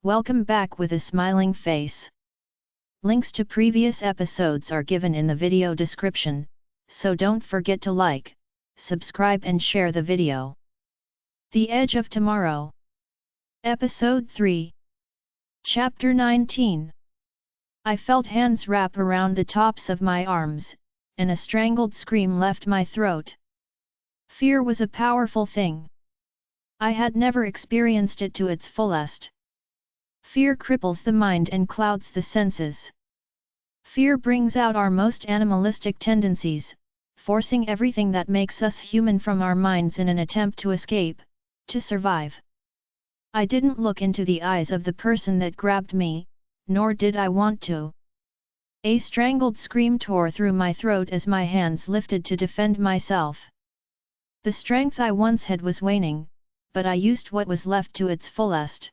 Welcome back with a smiling face. Links to previous episodes are given in the video description, so don't forget to like, subscribe and share the video. The Edge of Tomorrow. Episode 3. Chapter 19. I felt hands wrap around the tops of my arms, and a strangled scream left my throat. Fear was a powerful thing. I had never experienced it to its fullest. Fear cripples the mind and clouds the senses. Fear brings out our most animalistic tendencies, forcing everything that makes us human from our minds in an attempt to escape, to survive. I didn't look into the eyes of the person that grabbed me, nor did I want to. A strangled scream tore through my throat as my hands lifted to defend myself. The strength I once had was waning, but I used what was left to its fullest.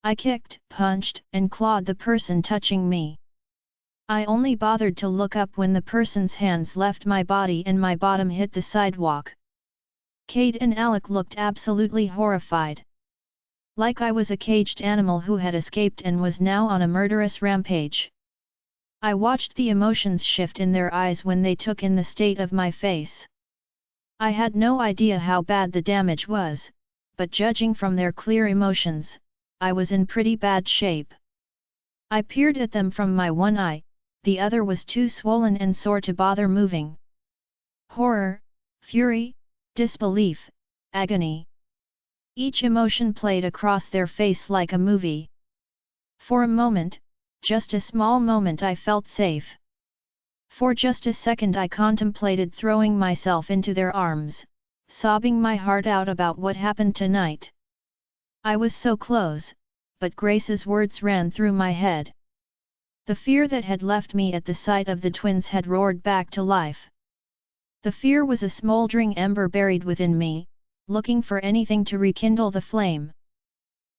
I kicked, punched, and clawed the person touching me. I only bothered to look up when the person's hands left my body and my bottom hit the sidewalk. Cade and Alec looked absolutely horrified. Like I was a caged animal who had escaped and was now on a murderous rampage. I watched the emotions shift in their eyes when they took in the state of my face. I had no idea how bad the damage was, but judging from their clear emotions, I was in pretty bad shape. I peered at them from my one eye, the other was too swollen and sore to bother moving. Horror, fury, disbelief, agony. Each emotion played across their face like a movie. For a moment, just a small moment, I felt safe. For just a second I contemplated throwing myself into their arms, sobbing my heart out about what happened tonight. I was so close, but Grace's words ran through my head. The fear that had left me at the sight of the twins had roared back to life. The fear was a smoldering ember buried within me, looking for anything to rekindle the flame.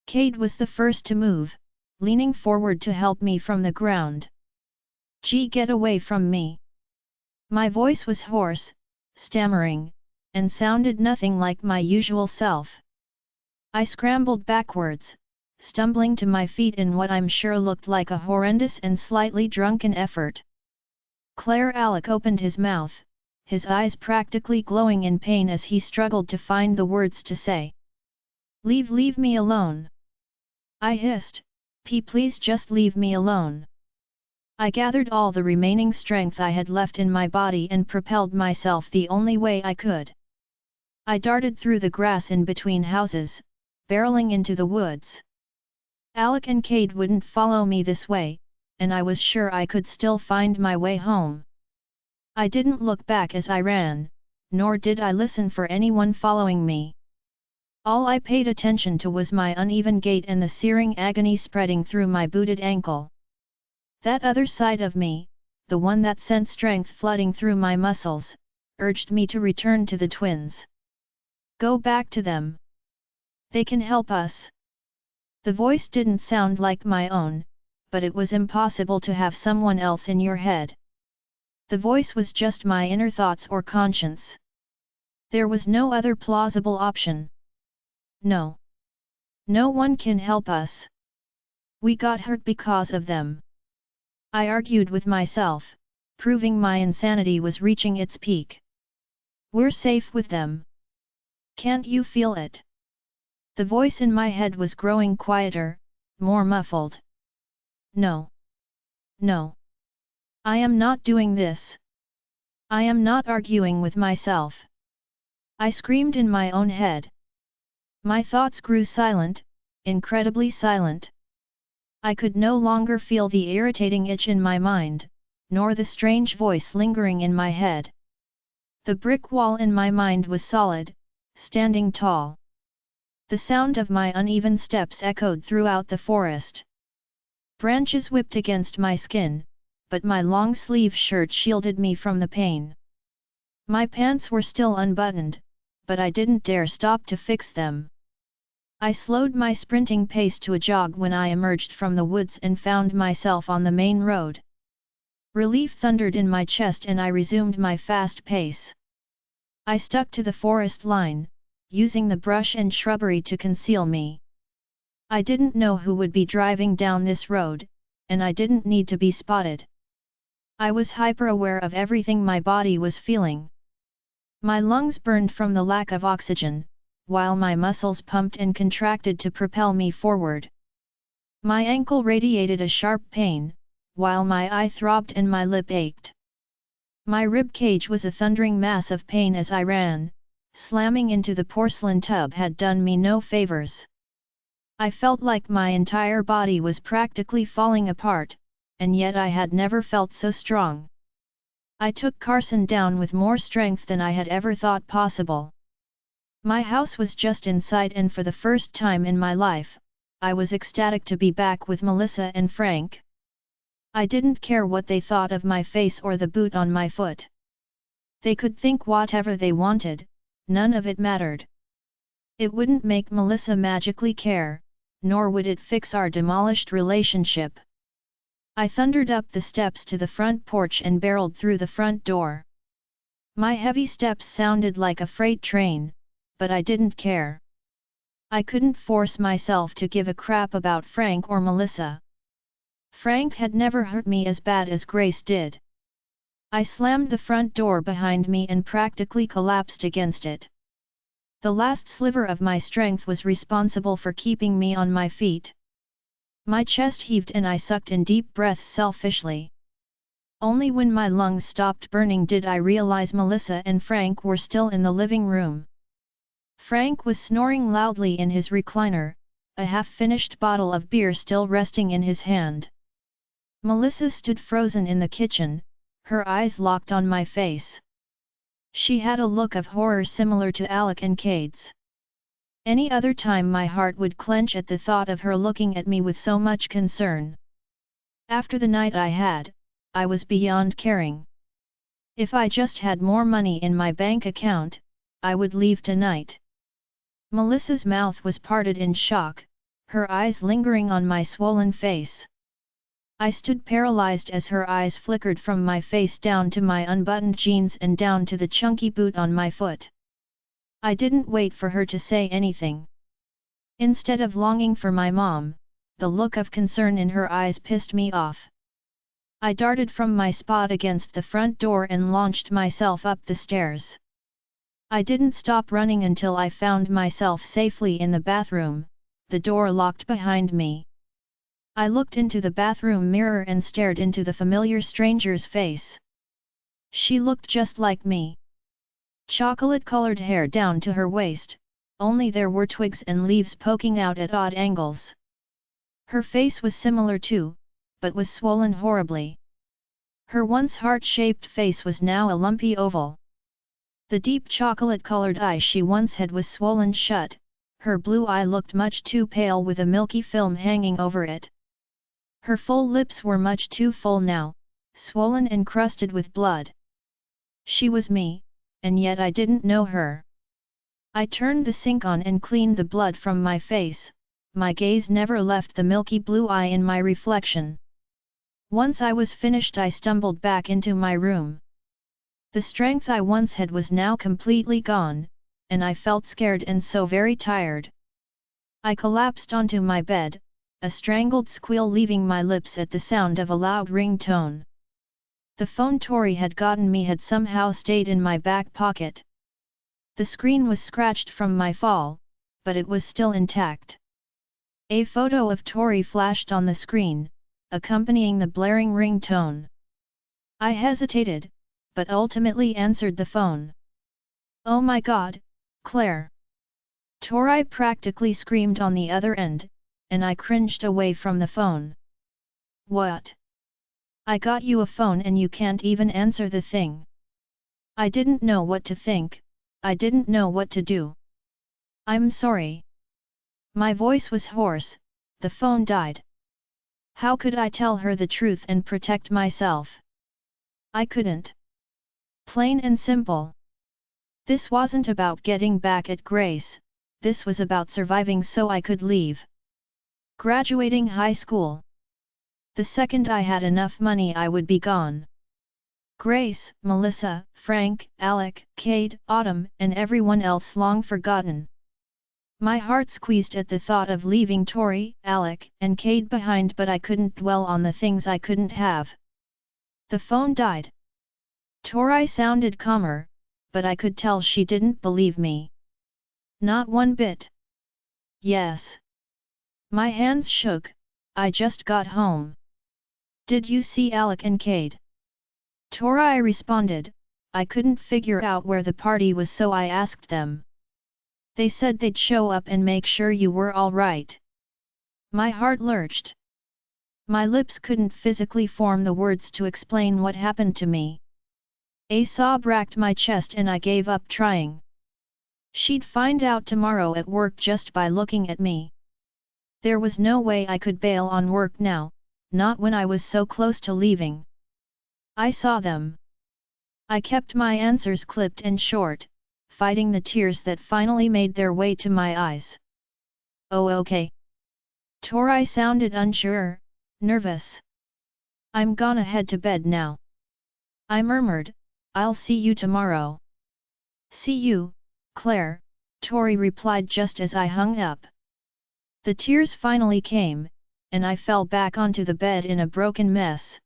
Cade was the first to move, leaning forward to help me from the ground. Get away from me. My voice was hoarse, stammering, and sounded nothing like my usual self. I scrambled backwards, stumbling to my feet in what I'm sure looked like a horrendous and slightly drunken effort. Alec opened his mouth, his eyes practically glowing in pain as he struggled to find the words to say. Leave me alone. I hissed, please just leave me alone. I gathered all the remaining strength I had left in my body and propelled myself the only way I could. I darted through the grass in between houses, barreling into the woods. Alec and Cade wouldn't follow me this way, and I was sure I could still find my way home. I didn't look back as I ran, nor did I listen for anyone following me. All I paid attention to was my uneven gait and the searing agony spreading through my booted ankle. That other side of me, the one that sent strength flooding through my muscles, urged me to return to the twins. Go back to them. They can help us. The voice didn't sound like my own, but it was impossible to have someone else in your head. The voice was just my inner thoughts or conscience. There was no other plausible option. No. No one can help us. We got hurt because of them. I argued with myself, proving my insanity was reaching its peak. We're safe with them. Can't you feel it? The voice in my head was growing quieter, more muffled. No. No. I am not doing this. I am not arguing with myself. I screamed in my own head. My thoughts grew silent, incredibly silent. I could no longer feel the irritating itch in my mind, nor the strange voice lingering in my head. The brick wall in my mind was solid, standing tall. The sound of my uneven steps echoed throughout the forest. Branches whipped against my skin, but my long-sleeve shirt shielded me from the pain. My pants were still unbuttoned, but I didn't dare stop to fix them. I slowed my sprinting pace to a jog when I emerged from the woods and found myself on the main road. Relief thundered in my chest and I resumed my fast pace. I stuck to the forest line, using the brush and shrubbery to conceal me. I didn't know who would be driving down this road, and I didn't need to be spotted. I was hyper-aware of everything my body was feeling. My lungs burned from the lack of oxygen, while my muscles pumped and contracted to propel me forward. My ankle radiated a sharp pain, while my eye throbbed and my lip ached. My rib cage was a thundering mass of pain as I ran. Slamming into the porcelain tub had done me no favors. I felt like my entire body was practically falling apart, and yet I had never felt so strong. I took Carson down with more strength than I had ever thought possible. My house was just in sight, and for the first time in my life, I was ecstatic to be back with Melissa and Frank. I didn't care what they thought of my face or the boot on my foot. They could think whatever they wanted, none of it mattered. It wouldn't make Melissa magically care, nor would it fix our demolished relationship. I thundered up the steps to the front porch and barreled through the front door. My heavy steps sounded like a freight train, but I didn't care. I couldn't force myself to give a crap about Frank or Melissa. Frank had never hurt me as bad as Grace did. I slammed the front door behind me and practically collapsed against it. The last sliver of my strength was responsible for keeping me on my feet. My chest heaved and I sucked in deep breaths selfishly. Only when my lungs stopped burning did I realize Melissa and Frank were still in the living room. Frank was snoring loudly in his recliner, a half-finished bottle of beer still resting in his hand. Melissa stood frozen in the kitchen, her eyes locked on my face. She had a look of horror similar to Alec and Cade's. Any other time my heart would clench at the thought of her looking at me with so much concern. After the night I had, I was beyond caring. If I just had more money in my bank account, I would leave tonight. Melissa's mouth was parted in shock, her eyes lingering on my swollen face. I stood paralyzed as her eyes flickered from my face down to my unbuttoned jeans and down to the chunky boot on my foot. I didn't wait for her to say anything. Instead of longing for my mom, the look of concern in her eyes pissed me off. I darted from my spot against the front door and launched myself up the stairs. I didn't stop running until I found myself safely in the bathroom, the door locked behind me. I looked into the bathroom mirror and stared into the familiar stranger's face. She looked just like me. Chocolate-colored hair down to her waist, only there were twigs and leaves poking out at odd angles. Her face was similar too, but was swollen horribly. Her once heart-shaped face was now a lumpy oval. The deep chocolate-colored eye she once had was swollen shut, her blue eye looked much too pale with a milky film hanging over it. Her full lips were much too full now, swollen and crusted with blood. She was me, and yet I didn't know her. I turned the sink on and cleaned the blood from my face, my gaze never left the milky blue eye in my reflection. Once I was finished I stumbled back into my room. The strength I once had was now completely gone, and I felt scared and so very tired. I collapsed onto my bed, a strangled squeal leaving my lips at the sound of a loud ringtone. The phone Tori had gotten me had somehow stayed in my back pocket. The screen was scratched from my fall, but it was still intact. A photo of Tori flashed on the screen, accompanying the blaring ringtone. I hesitated, but ultimately answered the phone. "Oh my God, Claire!" Tori practically screamed on the other end, and I cringed away from the phone. "What? I got you a phone and you can't even answer the thing." I didn't know what to think, I didn't know what to do. "I'm sorry." My voice was hoarse, the phone died. How could I tell her the truth and protect myself? I couldn't. Plain and simple. This wasn't about getting back at Grace, this was about surviving so I could leave. Graduating high school. The second I had enough money I would be gone. Grace, Melissa, Frank, Alec, Cade, Autumn, and everyone else long forgotten. My heart squeezed at the thought of leaving Tori, Alec, and Cade behind, but I couldn't dwell on the things I couldn't have. The phone died. Tori sounded calmer, but I could tell she didn't believe me. Not one bit. Yes. My hands shook. I just got home. Did you see Alec and Cade? Tori responded. I couldn't figure out where the party was, so I asked them. They said they'd show up and make sure you were all right. My heart lurched. My lips couldn't physically form the words to explain what happened to me. A sob racked my chest and I gave up trying. She'd find out tomorrow at work just by looking at me. There was no way I could bail on work now, not when I was so close to leaving. I saw them. I kept my answers clipped and short, fighting the tears that finally made their way to my eyes. Oh, okay. Tori sounded unsure, nervous. I'm gonna head to bed now. I murmured, I'll see you tomorrow. See you, Claire, Tori replied just as I hung up. The tears finally came, and I fell back onto the bed in a broken mess.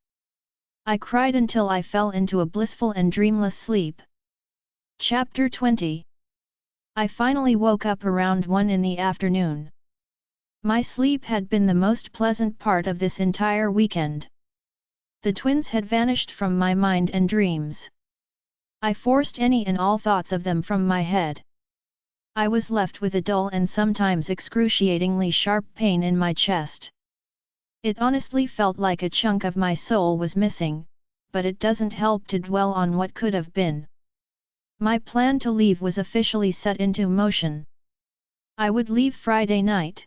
I cried until I fell into a blissful and dreamless sleep. Chapter 20. I finally woke up around 1 in the afternoon. My sleep had been the most pleasant part of this entire weekend. The twins had vanished from my mind and dreams. I forced any and all thoughts of them from my head. I was left with a dull and sometimes excruciatingly sharp pain in my chest. It honestly felt like a chunk of my soul was missing, but it doesn't help to dwell on what could have been. My plan to leave was officially set into motion. I would leave Friday night.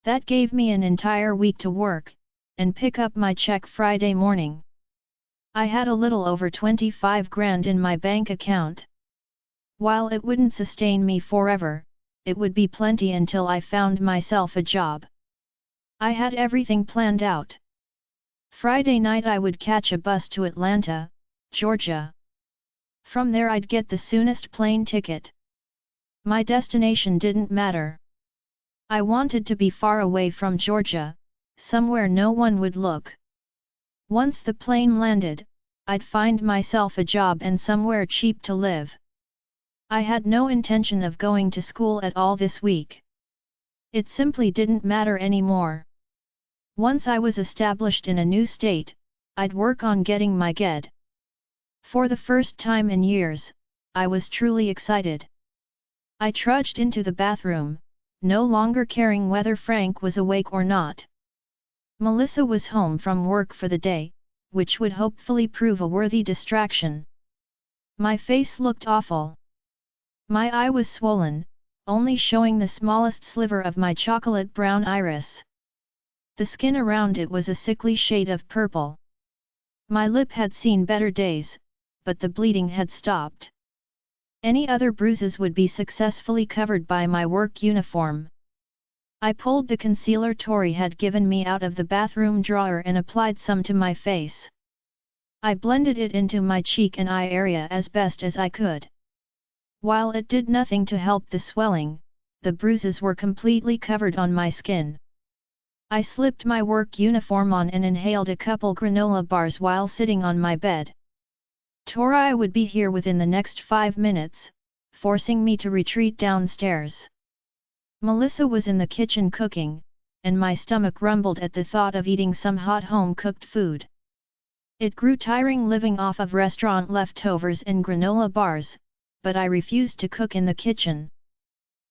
That gave me an entire week to work, and pick up my check Friday morning. I had a little over 25 grand in my bank account. While it wouldn't sustain me forever, it would be plenty until I found myself a job. I had everything planned out. Friday night I would catch a bus to Atlanta, Georgia. From there I'd get the soonest plane ticket. My destination didn't matter. I wanted to be far away from Georgia, somewhere no one would look. Once the plane landed, I'd find myself a job and somewhere cheap to live. I had no intention of going to school at all this week. It simply didn't matter anymore. Once I was established in a new state, I'd work on getting my GED. For the first time in years, I was truly excited. I trudged into the bathroom, no longer caring whether Frank was awake or not. Melissa was home from work for the day, which would hopefully prove a worthy distraction. My face looked awful. My eye was swollen, only showing the smallest sliver of my chocolate brown iris. The skin around it was a sickly shade of purple. My lip had seen better days, but the bleeding had stopped. Any other bruises would be successfully covered by my work uniform. I pulled the concealer Tori had given me out of the bathroom drawer and applied some to my face. I blended it into my cheek and eye area as best as I could. While it did nothing to help the swelling, the bruises were completely covered on my skin. I slipped my work uniform on and inhaled a couple granola bars while sitting on my bed. Tori would be here within the next 5 minutes, forcing me to retreat downstairs. Melissa was in the kitchen cooking, and my stomach rumbled at the thought of eating some hot home-cooked food. It grew tiring living off of restaurant leftovers and granola bars, but I refused to cook in the kitchen.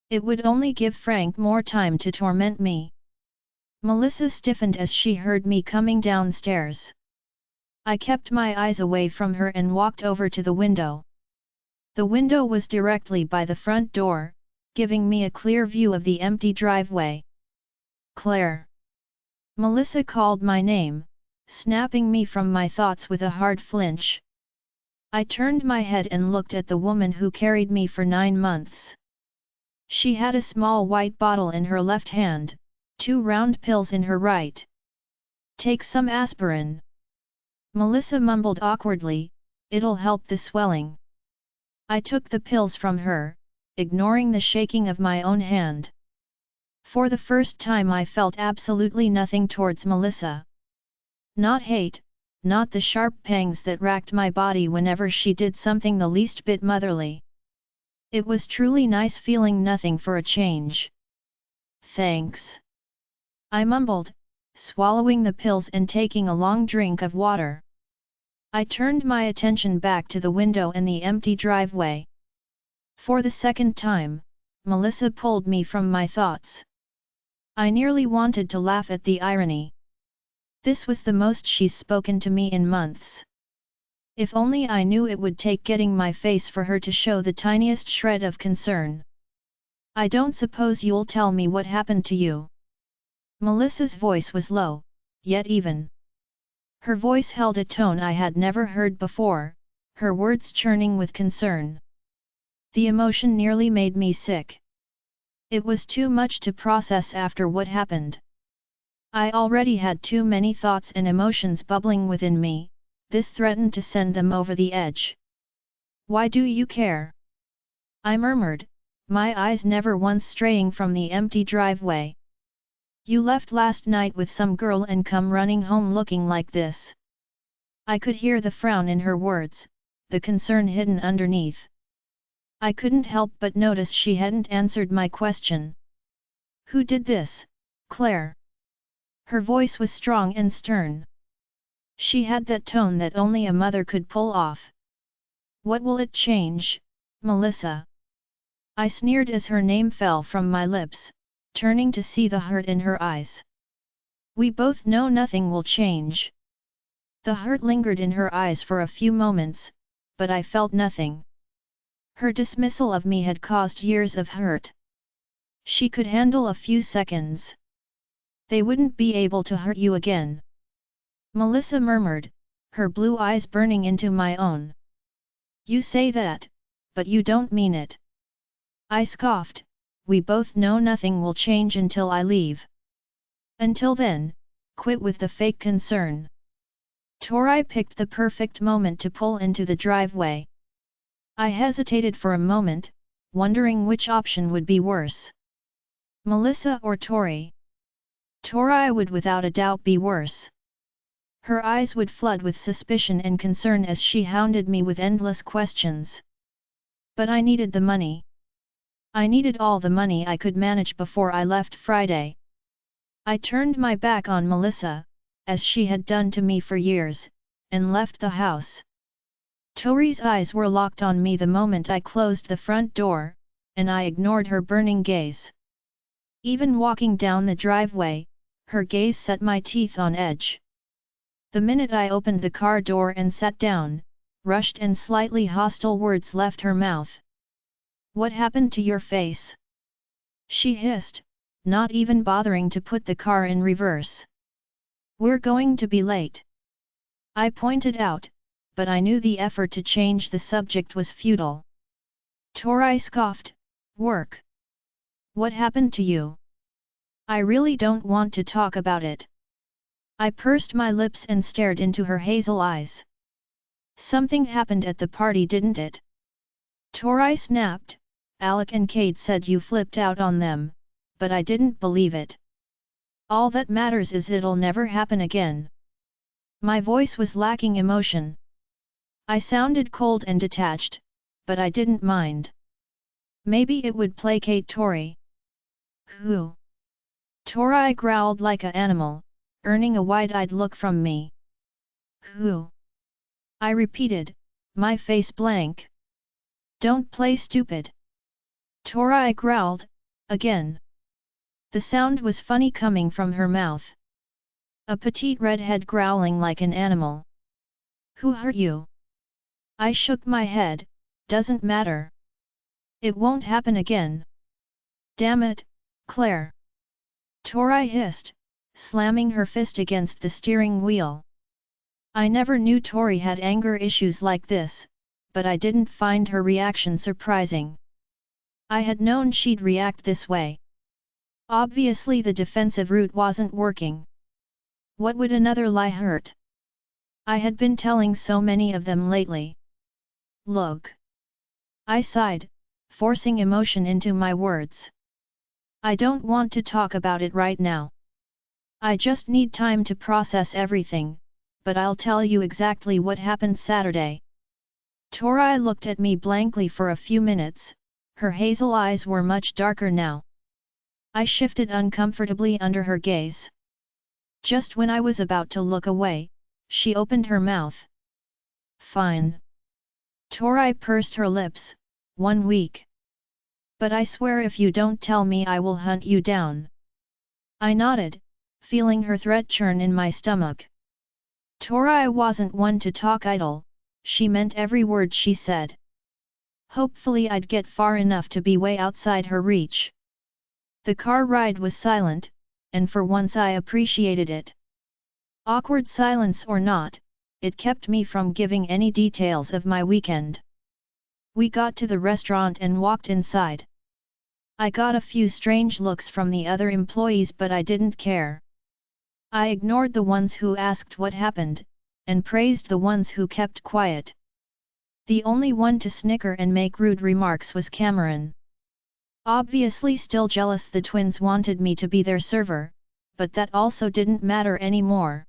It would only give Frank more time to torment me. Melissa stiffened as she heard me coming downstairs. I kept my eyes away from her and walked over to the window. The window was directly by the front door, giving me a clear view of the empty driveway. Claire! Melissa called my name, snapping me from my thoughts with a hard flinch. I turned my head and looked at the woman who carried me for 9 months. She had a small white bottle in her left hand, 2 round pills in her right. Take some aspirin. Melissa mumbled awkwardly, it'll help the swelling. I took the pills from her, ignoring the shaking of my own hand. For the first time I felt absolutely nothing towards Melissa. Not hate, not the sharp pangs that racked my body whenever she did something the least bit motherly. It was truly nice feeling nothing for a change. Thanks. I mumbled, swallowing the pills and taking a long drink of water. I turned my attention back to the window and the empty driveway. For the second time, Melissa pulled me from my thoughts. I nearly wanted to laugh at the irony. This was the most she's spoken to me in months. If only I knew it would take getting my face for her to show the tiniest shred of concern. I don't suppose you'll tell me what happened to you. Melissa's voice was low, yet even. Her voice held a tone I had never heard before, her words churning with concern. The emotion nearly made me sick. It was too much to process after what happened. I already had too many thoughts and emotions bubbling within me, this threatened to send them over the edge. Why do you care? I murmured, my eyes never once straying from the empty driveway. You left last night with some girl and come running home looking like this. I could hear the frown in her words, the concern hidden underneath. I couldn't help but notice she hadn't answered my question. Who did this, Claire? Her voice was strong and stern. She had that tone that only a mother could pull off. What will it change, Melissa? I sneered as her name fell from my lips, turning to see the hurt in her eyes. We both know nothing will change. The hurt lingered in her eyes for a few moments, but I felt nothing. Her dismissal of me had caused years of hurt. She could handle a few seconds. They wouldn't be able to hurt you again. Melissa murmured, her blue eyes burning into my own. You say that, but you don't mean it. I scoffed, we both know nothing will change until I leave. Until then, quit with the fake concern. Tori picked the perfect moment to pull into the driveway. I hesitated for a moment, wondering which option would be worse. Melissa or Tori? Tori would without a doubt be worse. Her eyes would flood with suspicion and concern as she hounded me with endless questions. But I needed the money. I needed all the money I could manage before I left Friday. I turned my back on Melissa, as she had done to me for years, and left the house. Tori's eyes were locked on me the moment I closed the front door, and I ignored her burning gaze. Even walking down the driveway, her gaze set my teeth on edge. The minute I opened the car door and sat down, rushed and slightly hostile words left her mouth. What happened to your face? She hissed, not even bothering to put the car in reverse. We're going to be late. I pointed out, but I knew the effort to change the subject was futile. Tori scoffed, work. What happened to you? I really don't want to talk about it. I pursed my lips and stared into her hazel eyes. Something happened at the party, didn't it? Tori snapped, Alec and Kate said you flipped out on them, but I didn't believe it. All that matters is it'll never happen again. My voice was lacking emotion. I sounded cold and detached, but I didn't mind. Maybe it would placate Tori. Who? Tori growled like an animal, earning a wide-eyed look from me. Who? I repeated, my face blank. Don't play stupid. Tori growled, again. The sound was funny coming from her mouth. A petite redhead growling like an animal. Who hurt you? I shook my head, doesn't matter. It won't happen again. Damn it, Claire. Tori hissed, slamming her fist against the steering wheel. I never knew Tori had anger issues like this, but I didn't find her reaction surprising. I had known she'd react this way. Obviously the defensive route wasn't working. What would another lie hurt? I had been telling so many of them lately. Look. I sighed, forcing emotion into my words. I don't want to talk about it right now. I just need time to process everything, but I'll tell you exactly what happened Saturday. Tori looked at me blankly for a few minutes, her hazel eyes were much darker now. I shifted uncomfortably under her gaze. Just when I was about to look away, she opened her mouth. Fine. Tori pursed her lips, 1 week. But I swear if you don't tell me I will hunt you down. I nodded, feeling her threat churn in my stomach. Tori wasn't one to talk idle, she meant every word she said. Hopefully I'd get far enough to be way outside her reach. The car ride was silent, and for once I appreciated it. Awkward silence or not, it kept me from giving any details of my weekend. We got to the restaurant and walked inside. I got a few strange looks from the other employees but I didn't care. I ignored the ones who asked what happened, and praised the ones who kept quiet. The only one to snicker and make rude remarks was Cameron. Obviously still jealous the twins wanted me to be their server, but that also didn't matter anymore.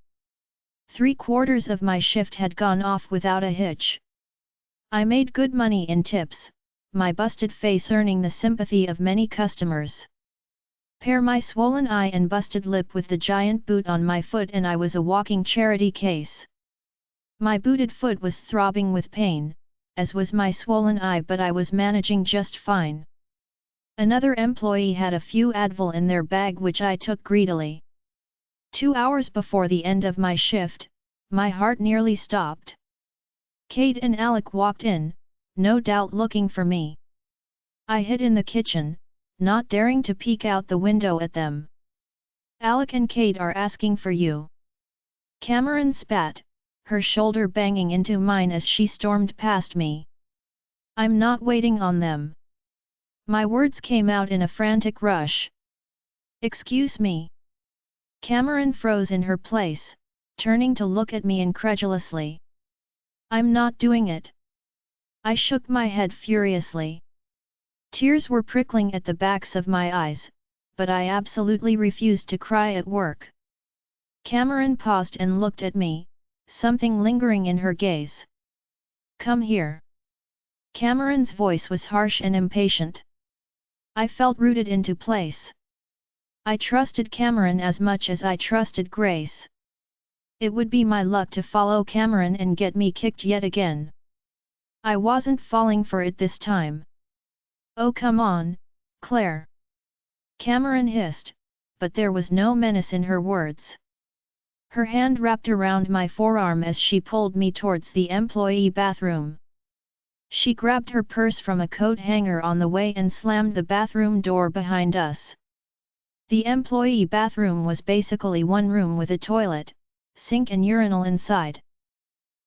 3/4 of my shift had gone off without a hitch. I made good money in tips, my busted face earning the sympathy of many customers. Pair my swollen eye and busted lip with the giant boot on my foot and I was a walking charity case. My booted foot was throbbing with pain, as was my swollen eye, but I was managing just fine. Another employee had a few Advil in their bag which I took greedily. 2 hours before the end of my shift, my heart nearly stopped. Kate and Alec walked in, no doubt looking for me. I hid in the kitchen, not daring to peek out the window at them. Alec and Kate are asking for you. Cameron spat, her shoulder banging into mine as she stormed past me. I'm not waiting on them. My words came out in a frantic rush. Excuse me. Cameron froze in her place, turning to look at me incredulously. I'm not doing it. I shook my head furiously. Tears were prickling at the backs of my eyes, but I absolutely refused to cry at work. Cameron paused and looked at me, something lingering in her gaze. Come here. Cameron's voice was harsh and impatient. I felt rooted into place. I trusted Cameron as much as I trusted Grace. It would be my luck to follow Cameron and get me kicked yet again. I wasn't falling for it this time. Oh come on, Claire. Cameron hissed, but there was no menace in her words. Her hand wrapped around my forearm as she pulled me towards the employee bathroom. She grabbed her purse from a coat hanger on the way and slammed the bathroom door behind us. The employee bathroom was basically one room with a toilet, sink and urinal inside.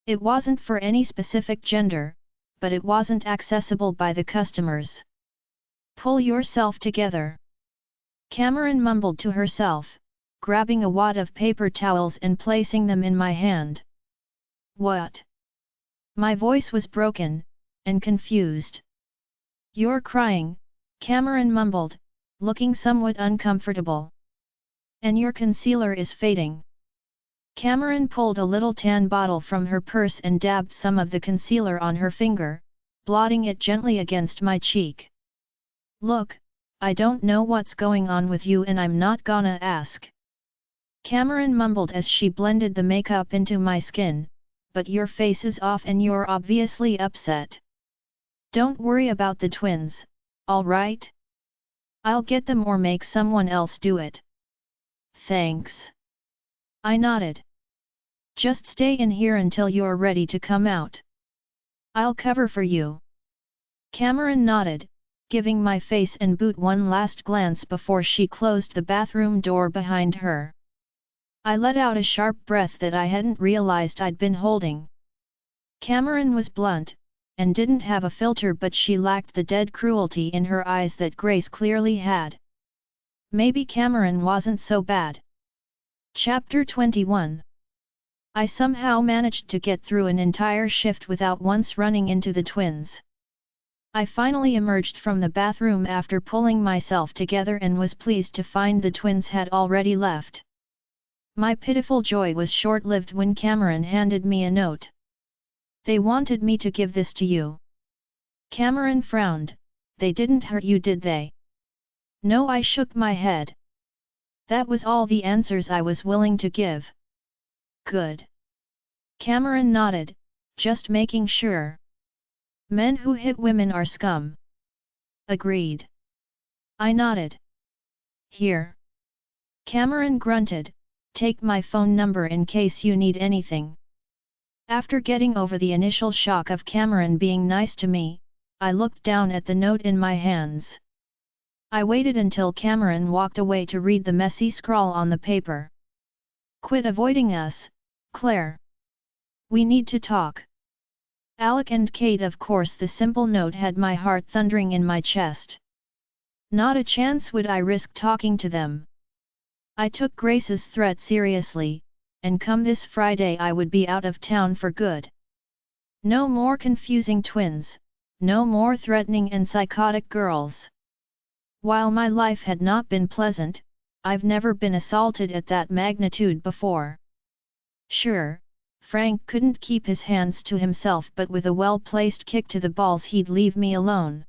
It wasn't for any specific gender, but it wasn't accessible by the customers. Pull yourself together. Cameron mumbled to herself, grabbing a wad of paper towels and placing them in my hand. What? My voice was broken, and confused. You're crying, Cameron mumbled, looking somewhat uncomfortable. And your concealer is fading. Cameron pulled a little tan bottle from her purse and dabbed some of the concealer on her finger, blotting it gently against my cheek. Look, I don't know what's going on with you and I'm not gonna ask. Cameron mumbled as she blended the makeup into my skin, but your face is off and you're obviously upset. Don't worry about the twins, alright? I'll get them or make someone else do it. Thanks. I nodded. Just stay in here until you're ready to come out. I'll cover for you. Cameron nodded, giving my face and boot one last glance before she closed the bathroom door behind her. I let out a sharp breath that I hadn't realized I'd been holding. Cameron was blunt, and didn't have a filter, but she lacked the dead cruelty in her eyes that Grace clearly had. Maybe Cameron wasn't so bad. Chapter 21. I somehow managed to get through an entire shift without once running into the twins. I finally emerged from the bathroom after pulling myself together and was pleased to find the twins had already left. My pitiful joy was short-lived when Cameron handed me a note. "They wanted me to give this to you." Cameron frowned. "They didn't hurt you, did they?" "No," I shook my head. That was all the answers I was willing to give. "Good." Cameron nodded, just making sure. "Men who hit women are scum." "Agreed." I nodded. "Here." Cameron grunted, "Take my phone number in case you need anything." After getting over the initial shock of Cameron being nice to me, I looked down at the note in my hands. I waited until Cameron walked away to read the messy scrawl on the paper. "Quit avoiding us, Claire. We need to talk." Alec and Kate. Of course, the simple note had my heart thundering in my chest. Not a chance would I risk talking to them. I took Grace's threat seriously, and come this Friday I would be out of town for good. No more confusing twins, no more threatening and psychotic girls. While my life had not been pleasant, I've never been assaulted at that magnitude before. Sure, Frank couldn't keep his hands to himself, but with a well-placed kick to the balls he'd leave me alone.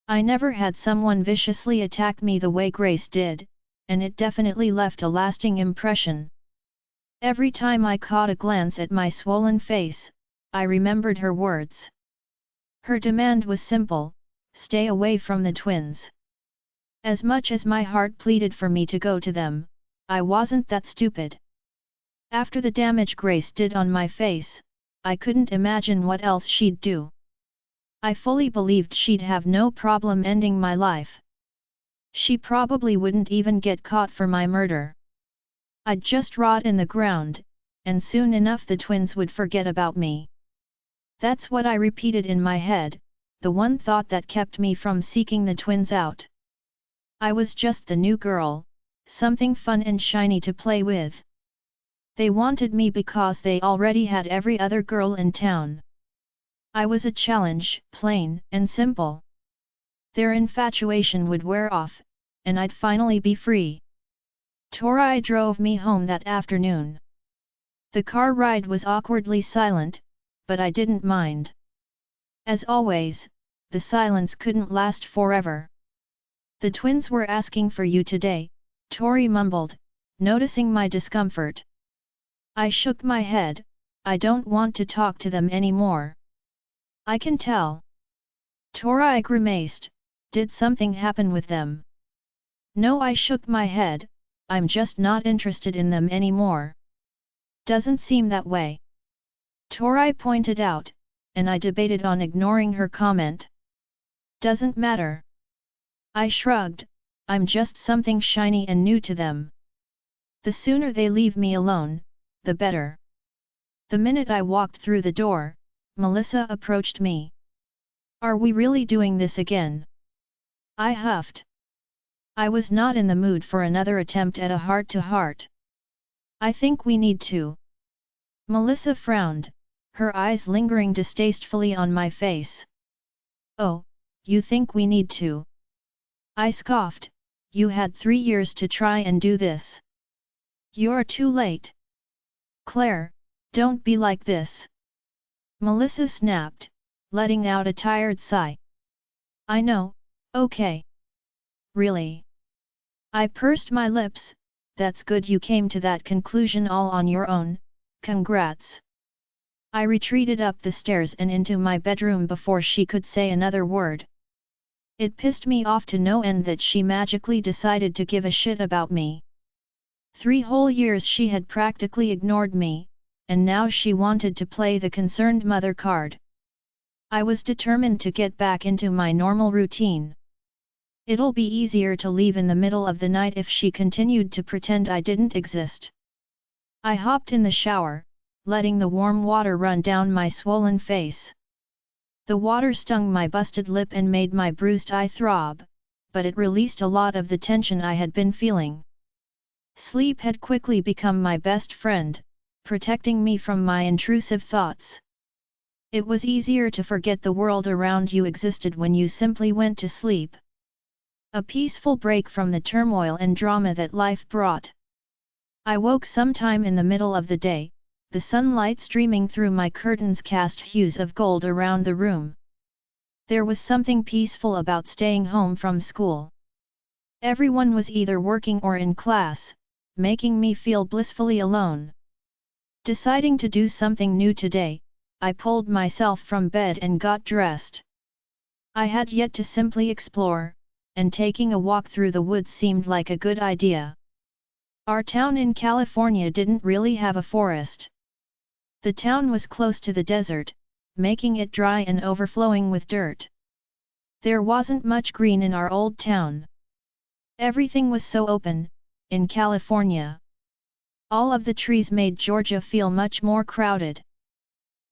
I never had someone viciously attack me the way Grace did, and it definitely left a lasting impression. Every time I caught a glance at my swollen face, I remembered her words. Her demand was simple: stay away from the twins. As much as my heart pleaded for me to go to them, I wasn't that stupid. After the damage Grace did on my face, I couldn't imagine what else she'd do. I fully believed she'd have no problem ending my life. She probably wouldn't even get caught for my murder. I'd just rot in the ground, and soon enough the twins would forget about me. That's what I repeated in my head, the one thought that kept me from seeking the twins out. I was just the new girl, something fun and shiny to play with. They wanted me because they already had every other girl in town. I was a challenge, plain and simple. Their infatuation would wear off, and I'd finally be free. Tori drove me home that afternoon. The car ride was awkwardly silent, but I didn't mind. As always, the silence couldn't last forever. "The twins were asking for you today," Tori mumbled, noticing my discomfort. I shook my head. "I don't want to talk to them anymore." "I can tell." Tori grimaced. "Did something happen with them?" "No," I shook my head, "I'm just not interested in them anymore." "Doesn't seem that way," Tori pointed out, and I debated on ignoring her comment. "Doesn't matter." I shrugged. "I'm just something shiny and new to them. The sooner they leave me alone, the better." The minute I walked through the door, Melissa approached me. "Are we really doing this again?" I huffed. I was not in the mood for another attempt at a heart-to-heart. "I think we need to." Melissa frowned, her eyes lingering distastefully on my face. "Oh, you think we need to?" I scoffed. "You had 3 years to try and do this. You're too late." "Claire, don't be like this," Melissa snapped, letting out a tired sigh. "I know, okay." "Really?" I pursed my lips. "That's good you came to that conclusion all on your own, congrats." I retreated up the stairs and into my bedroom before she could say another word. It pissed me off to no end that she magically decided to give a shit about me. 3 whole years she had practically ignored me, and now she wanted to play the concerned mother card. I was determined to get back into my normal routine. It'll be easier to leave in the middle of the night if she continued to pretend I didn't exist. I hopped in the shower, letting the warm water run down my swollen face. The water stung my busted lip and made my bruised eye throb, but it released a lot of the tension I had been feeling. Sleep had quickly become my best friend, protecting me from my intrusive thoughts. It was easier to forget the world around you existed when you simply went to sleep. A peaceful break from the turmoil and drama that life brought. I woke sometime in the middle of the day, the sunlight streaming through my curtains cast hues of gold around the room. There was something peaceful about staying home from school. Everyone was either working or in class, making me feel blissfully alone. Deciding to do something new today, I pulled myself from bed and got dressed. I had yet to simply explore, and taking a walk through the woods seemed like a good idea. Our town in California didn't really have a forest. The town was close to the desert, making it dry and overflowing with dirt. There wasn't much green in our old town. Everything was so open, in California. All of the trees made Georgia feel much more crowded.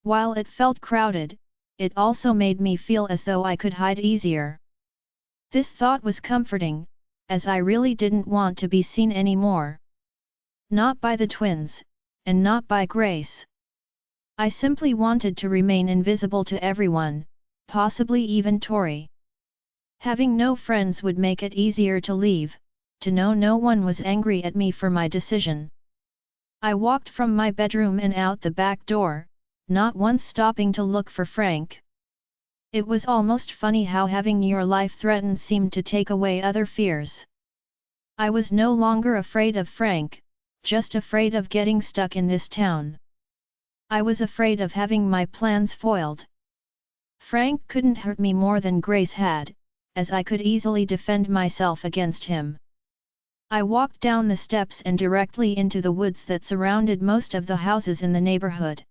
While it felt crowded, it also made me feel as though I could hide easier. This thought was comforting, as I really didn't want to be seen anymore. Not by the twins, and not by Grace. I simply wanted to remain invisible to everyone, possibly even Tori. Having no friends would make it easier to leave, to know no one was angry at me for my decision. I walked from my bedroom and out the back door, not once stopping to look for Frank. It was almost funny how having your life threatened seemed to take away other fears. I was no longer afraid of Frank, just afraid of getting stuck in this town. I was afraid of having my plans foiled. Frank couldn't hurt me more than Grace had, as I could easily defend myself against him. I walked down the steps and directly into the woods that surrounded most of the houses in the neighborhood.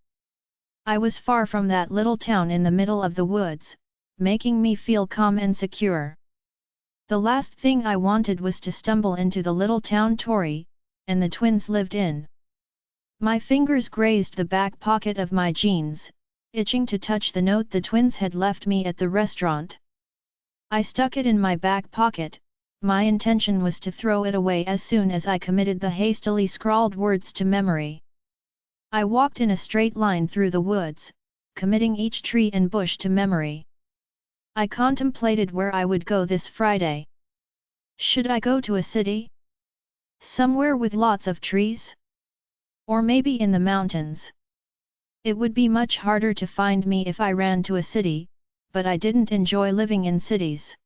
I was far from that little town in the middle of the woods, making me feel calm and secure. The last thing I wanted was to stumble into the little town Tori and the twins lived in. My fingers grazed the back pocket of my jeans, itching to touch the note the twins had left me at the restaurant. I stuck it in my back pocket. My intention was to throw it away as soon as I committed the hastily scrawled words to memory. I walked in a straight line through the woods, committing each tree and bush to memory. I contemplated where I would go this Friday. Should I go to a city? Somewhere with lots of trees? Or maybe in the mountains? It would be much harder to find me if I ran to a city, but I didn't enjoy living in cities.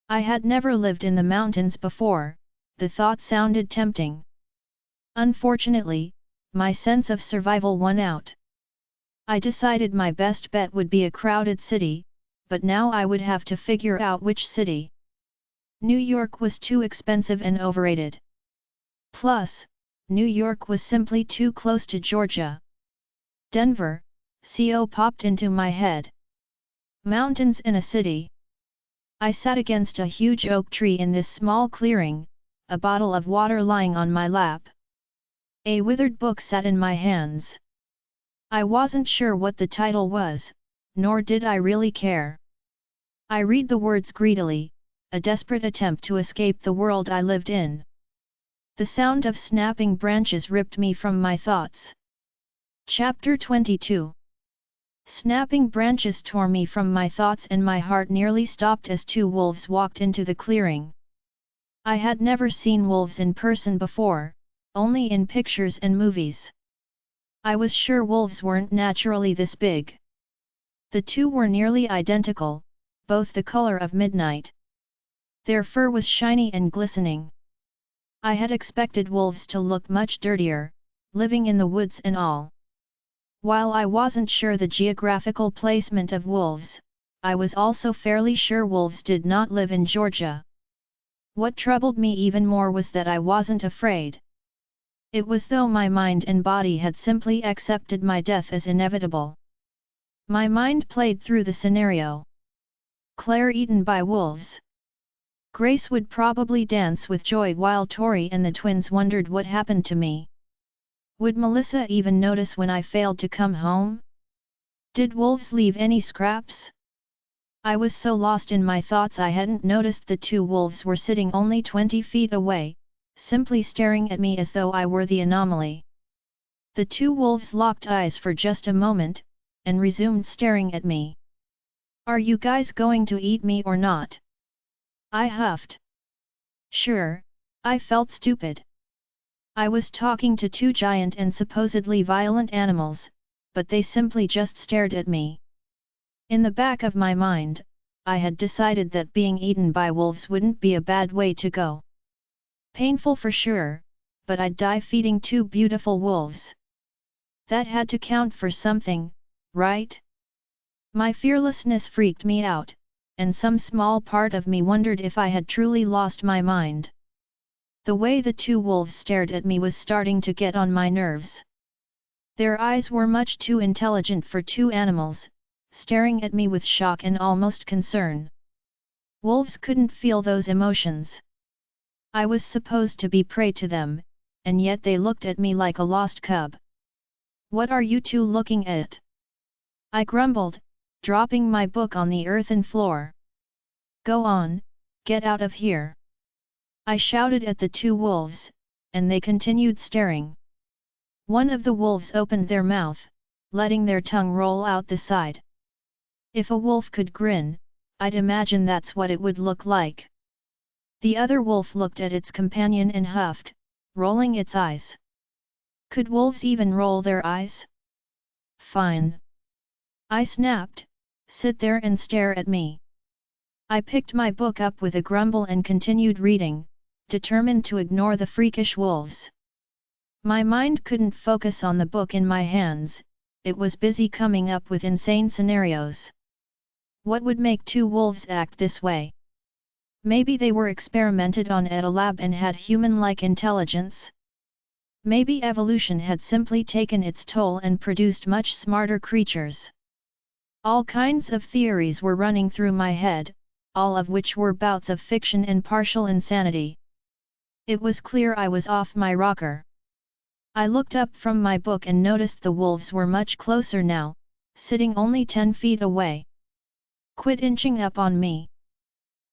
I had never lived in the mountains before, the thought sounded tempting. Unfortunately, my sense of survival won out. I decided my best bet would be a crowded city, but now I would have to figure out which city. New York was too expensive and overrated. Plus, New York was simply too close to Georgia. Denver, CO popped into my head. Mountains in a city. I sat against a huge oak tree in this small clearing, a bottle of water lying on my lap. A withered book sat in my hands. I wasn't sure what the title was, nor did I really care. I read the words greedily, a desperate attempt to escape the world I lived in. The sound of snapping branches ripped me from my thoughts. Chapter 22. Snapping branches tore me from my thoughts and my heart nearly stopped as two wolves walked into the clearing. I had never seen wolves in person before, only in pictures and movies. I was sure wolves weren't naturally this big. The two were nearly identical, both the color of midnight. Their fur was shiny and glistening. I had expected wolves to look much dirtier, living in the woods and all. While I wasn't sure the geographical placement of wolves, I was also fairly sure wolves did not live in Georgia. What troubled me even more was that I wasn't afraid. It was though my mind and body had simply accepted my death as inevitable. My mind played through the scenario. Claire eaten by wolves. Grace would probably dance with joy while Tori and the twins wondered what happened to me. Would Melissa even notice when I failed to come home? Did wolves leave any scraps? I was so lost in my thoughts I hadn't noticed the two wolves were sitting only 20 feet away, simply staring at me as though I were the anomaly. The two wolves locked eyes for just a moment, and resumed staring at me. "Are you guys going to eat me or not?" I huffed. Sure, I felt stupid. I was talking to two giant and supposedly violent animals, but they simply just stared at me. In the back of my mind, I had decided that being eaten by wolves wouldn't be a bad way to go. Painful for sure, but I'd die feeding two beautiful wolves. That had to count for something, right? My fearlessness freaked me out, and some small part of me wondered if I had truly lost my mind. The way the two wolves stared at me was starting to get on my nerves. Their eyes were much too intelligent for two animals, staring at me with shock and almost concern. Wolves couldn't feel those emotions. I was supposed to be prey to them, and yet they looked at me like a lost cub. "What are you two looking at?" I grumbled, dropping my book on the earthen floor. "Go on, get out of here!" I shouted at the two wolves, and they continued staring. One of the wolves opened their mouth, letting their tongue roll out the side. If a wolf could grin, I'd imagine that's what it would look like. The other wolf looked at its companion and huffed, rolling its eyes. Could wolves even roll their eyes? "Fine," I snapped, "sit there and stare at me." I picked my book up with a grumble and continued reading, determined to ignore the freakish wolves. My mind couldn't focus on the book in my hands, it was busy coming up with insane scenarios. What would make two wolves act this way? Maybe they were experimented on at a lab and had human-like intelligence? Maybe evolution had simply taken its toll and produced much smarter creatures. All kinds of theories were running through my head, all of which were bouts of fiction and partial insanity. It was clear I was off my rocker. I looked up from my book and noticed the wolves were much closer now, sitting only 10 feet away. "Quit inching up on me!"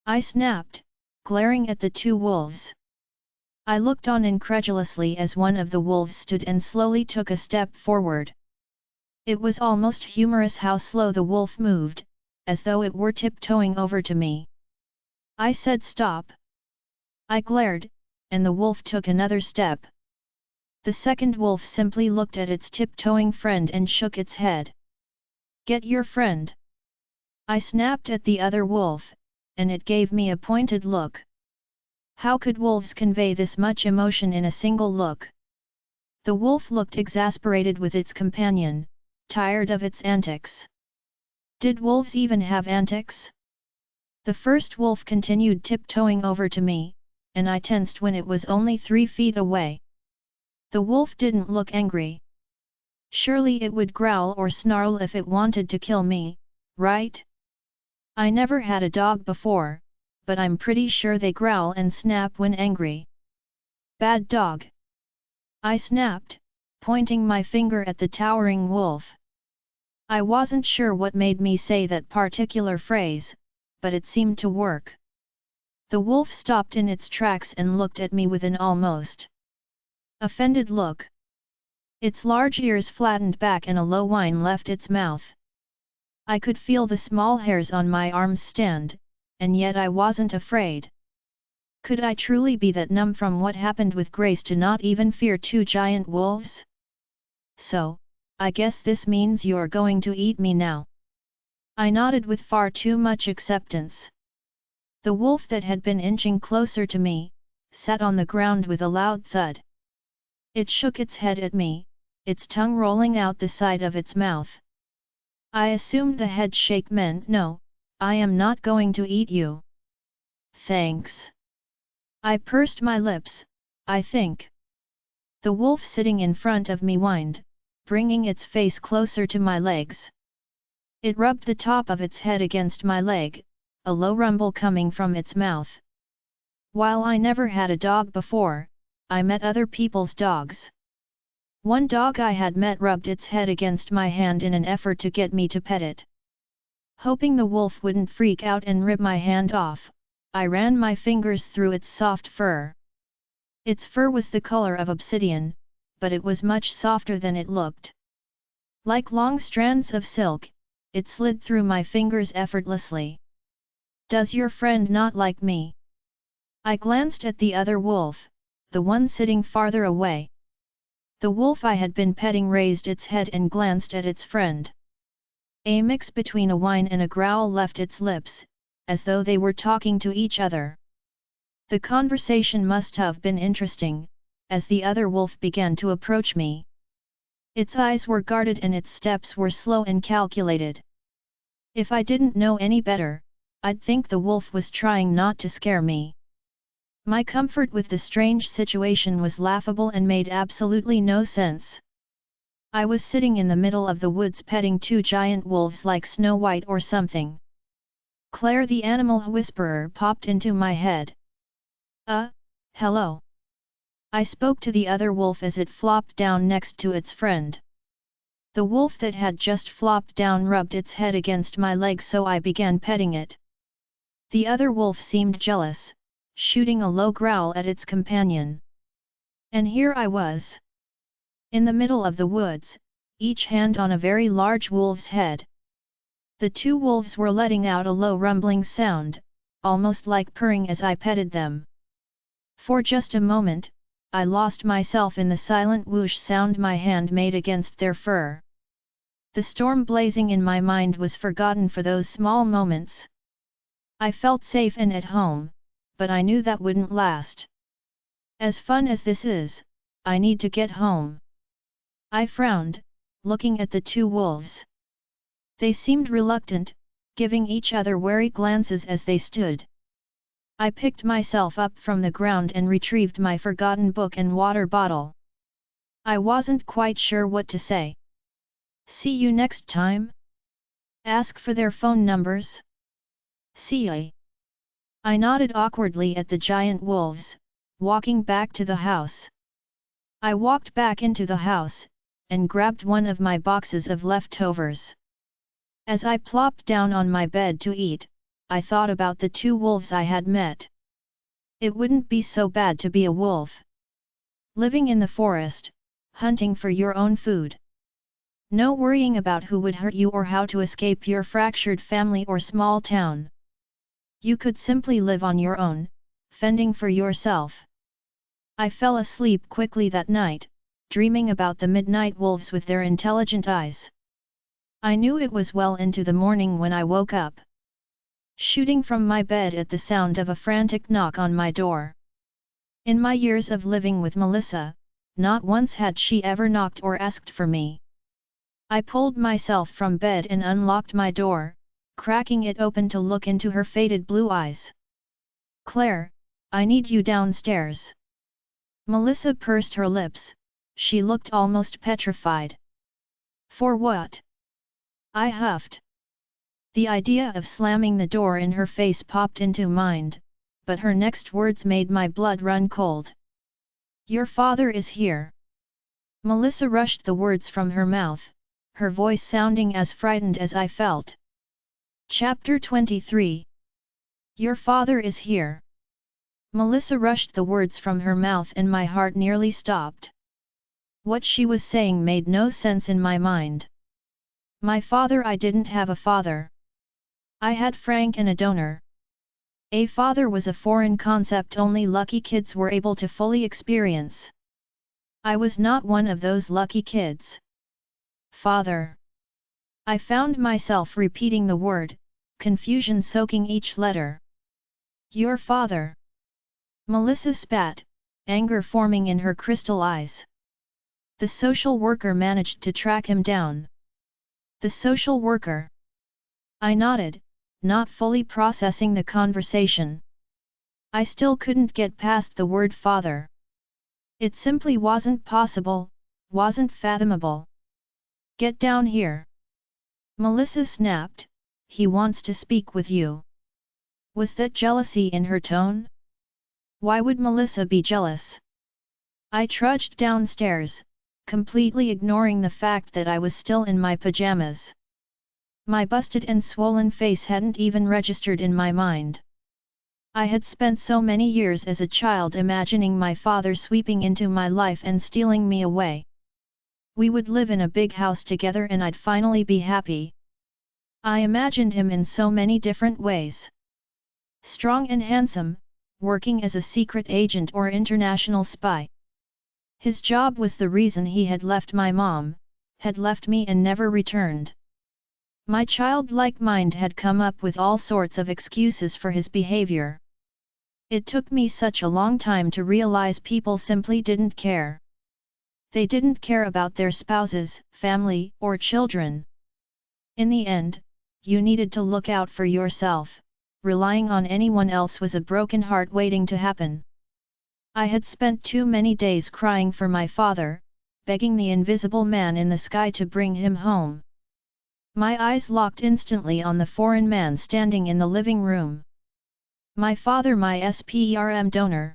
I snapped, glaring at the two wolves. I looked on incredulously as one of the wolves stood and slowly took a step forward. It was almost humorous how slow the wolf moved, as though it were tiptoeing over to me. I said stop. I glared, and the wolf took another step. The second wolf simply looked at its tiptoeing friend and shook its head. "Get your friend!" I snapped at the other wolf, and it gave me a pointed look. How could wolves convey this much emotion in a single look? The wolf looked exasperated with its companion, tired of its antics. Did wolves even have antics? The first wolf continued tiptoeing over to me, and I tensed when it was only 3 feet away. The wolf didn't look angry. Surely it would growl or snarl if it wanted to kill me, right? I never had a dog before, but I'm pretty sure they growl and snap when angry. "Bad dog!" I snapped, pointing my finger at the towering wolf. I wasn't sure what made me say that particular phrase, but it seemed to work. The wolf stopped in its tracks and looked at me with an almost offended look. Its large ears flattened back and a low whine left its mouth. I could feel the small hairs on my arms stand, and yet I wasn't afraid. Could I truly be that numb from what happened with Grace to not even fear two giant wolves? "So, I guess this means you're going to eat me now." I nodded with far too much acceptance. The wolf that had been inching closer to me, sat on the ground with a loud thud. It shook its head at me, its tongue rolling out the side of its mouth. I assumed the head shake meant no, I am not going to eat you. "Thanks." I pursed my lips, I think. The wolf sitting in front of me whined, bringing its face closer to my legs. It rubbed the top of its head against my leg, a low rumble coming from its mouth. While I never had a dog before, I met other people's dogs. One dog I had met rubbed its head against my hand in an effort to get me to pet it. Hoping the wolf wouldn't freak out and rip my hand off, I ran my fingers through its soft fur. Its fur was the color of obsidian, but it was much softer than it looked. Like long strands of silk, it slid through my fingers effortlessly. Does your friend not like me? I glanced at the other wolf, the one sitting farther away. The wolf I had been petting raised its head and glanced at its friend. A mix between a whine and a growl left its lips, as though they were talking to each other. The conversation must have been interesting, as the other wolf began to approach me. Its eyes were guarded and its steps were slow and calculated. If I didn't know any better, I'd think the wolf was trying not to scare me. My comfort with the strange situation was laughable and made absolutely no sense. I was sitting in the middle of the woods petting two giant wolves like Snow White or something. Claire the animal whisperer popped into my head. Hello. I spoke to the other wolf as it flopped down next to its friend. The wolf that had just flopped down rubbed its head against my leg, so I began petting it. The other wolf seemed jealous, shooting a low growl at its companion. And here I was, in the middle of the woods, each hand on a very large wolf's head. The two wolves were letting out a low rumbling sound, almost like purring as I petted them. For just a moment, I lost myself in the silent whoosh sound my hand made against their fur. The storm blazing in my mind was forgotten for those small moments. I felt safe and at home, but I knew that wouldn't last. As fun as this is, I need to get home. I frowned, looking at the two wolves. They seemed reluctant, giving each other wary glances as they stood. I picked myself up from the ground and retrieved my forgotten book and water bottle. I wasn't quite sure what to say. See you next time? Ask for their phone numbers? See ya. I nodded awkwardly at the giant wolves, walking back to the house. I walked back into the house, and grabbed one of my boxes of leftovers. As I plopped down on my bed to eat, I thought about the two wolves I had met. It wouldn't be so bad to be a wolf. Living in the forest, hunting for your own food. No worrying about who would hurt you or how to escape your fractured family or small town. You could simply live on your own, fending for yourself. I fell asleep quickly that night, dreaming about the midnight wolves with their intelligent eyes. I knew it was well into the morning when I woke up, shooting from my bed at the sound of a frantic knock on my door. In my years of living with Melissa, not once had she ever knocked or asked for me. I pulled myself from bed and unlocked my door, cracking it open to look into her faded blue eyes. "Claire, I need you downstairs." Melissa pursed her lips, she looked almost petrified. "For what?" I huffed. The idea of slamming the door in her face popped into mind, but her next words made my blood run cold. "Your father is here." Melissa rushed the words from her mouth, her voice sounding as frightened as I felt. Chapter 23. Your father is here. Melissa rushed the words from her mouth and my heart nearly stopped. What she was saying made no sense in my mind. My father? I didn't have a father. I had Frank and a donor. A father was a foreign concept only lucky kids were able to fully experience. I was not one of those lucky kids. Father. I found myself repeating the word, confusion soaking each letter. Your father. Melissa spat, anger forming in her crystal eyes. The social worker managed to track him down. The social worker. I nodded, not fully processing the conversation. I still couldn't get past the word father. It simply wasn't possible, wasn't fathomable. Get down here. Melissa snapped, he wants to speak with you. Was that jealousy in her tone? Why would Melissa be jealous? I trudged downstairs, completely ignoring the fact that I was still in my pajamas. My busted and swollen face hadn't even registered in my mind. I had spent so many years as a child imagining my father sweeping into my life and stealing me away. We would live in a big house together and I'd finally be happy. I imagined him in so many different ways. Strong and handsome, working as a secret agent or international spy. His job was the reason he had left my mom, had left me and never returned. My childlike mind had come up with all sorts of excuses for his behavior. It took me such a long time to realize people simply didn't care. They didn't care about their spouses, family, or children. In the end, you needed to look out for yourself. Relying on anyone else was a broken heart waiting to happen. I had spent too many days crying for my father, begging the invisible man in the sky to bring him home. My eyes locked instantly on the foreign man standing in the living room. My father, my sperm donor.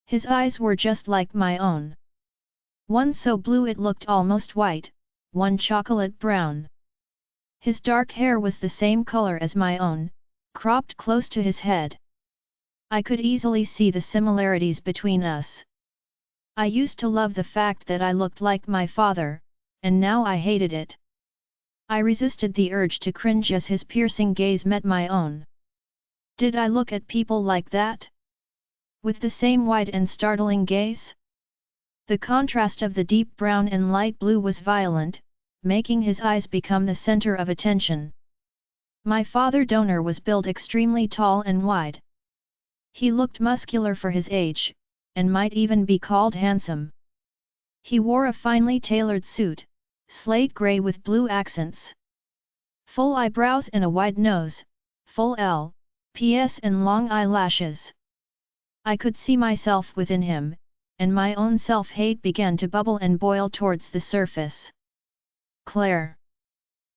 His eyes were just like my own. One so blue it looked almost white, one chocolate brown. His dark hair was the same color as my own, cropped close to his head. I could easily see the similarities between us. I used to love the fact that I looked like my father, and now I hated it. I resisted the urge to cringe as his piercing gaze met my own. Did I look at people like that? With the same wide and startling gaze? The contrast of the deep brown and light blue was violent, making his eyes become the center of attention. My father donor was built extremely tall and wide. He looked muscular for his age, and might even be called handsome. He wore a finely tailored suit, slate gray with blue accents. Full eyebrows and a wide nose, full L.P.S. and long eyelashes. I could see myself within him, and my own self-hate began to bubble and boil towards the surface. Claire.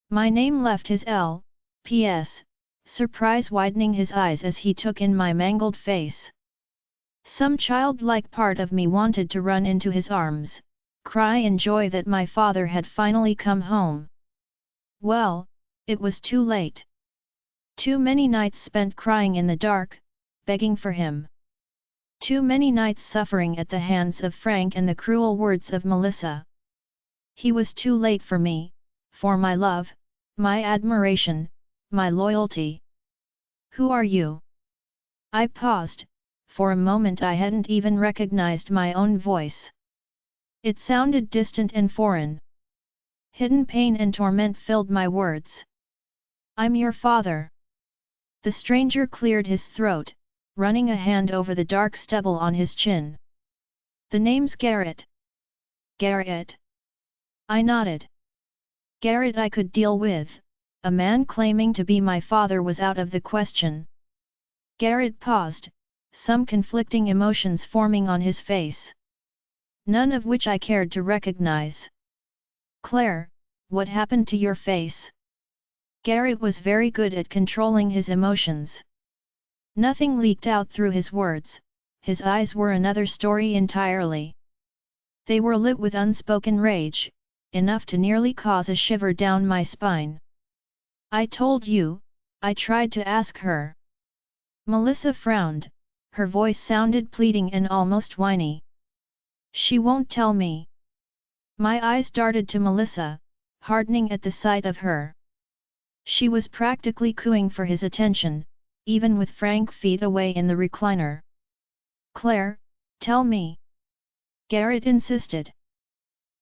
My name left his L.P.S., surprise widening his eyes as he took in my mangled face. Some childlike part of me wanted to run into his arms, cry in joy that my father had finally come home. Well, it was too late. Too many nights spent crying in the dark, begging for him. Too many nights suffering at the hands of Frank and the cruel words of Melissa. He was too late for me, for my love, my admiration, my loyalty. Who are you? I paused. For a moment I hadn't even recognized my own voice. It sounded distant and foreign. Hidden pain and torment filled my words. I'm your father. The stranger cleared his throat, running a hand over the dark stubble on his chin. The name's Garrett. Garrett. I nodded. Garrett I could deal with, a man claiming to be my father was out of the question. Garrett paused, some conflicting emotions forming on his face. None of which I cared to recognize. Claire, what happened to your face? Garrett was very good at controlling his emotions. Nothing leaked out through his words, his eyes were another story entirely. They were lit with unspoken rage, enough to nearly cause a shiver down my spine. I told you, I tried to ask her. Melissa frowned, her voice sounded pleading and almost whiny. She won't tell me. My eyes darted to Melissa, hardening at the sight of her. She was practically cooing for his attention, even with Frank feet away in the recliner. Claire, tell me. Garrett insisted.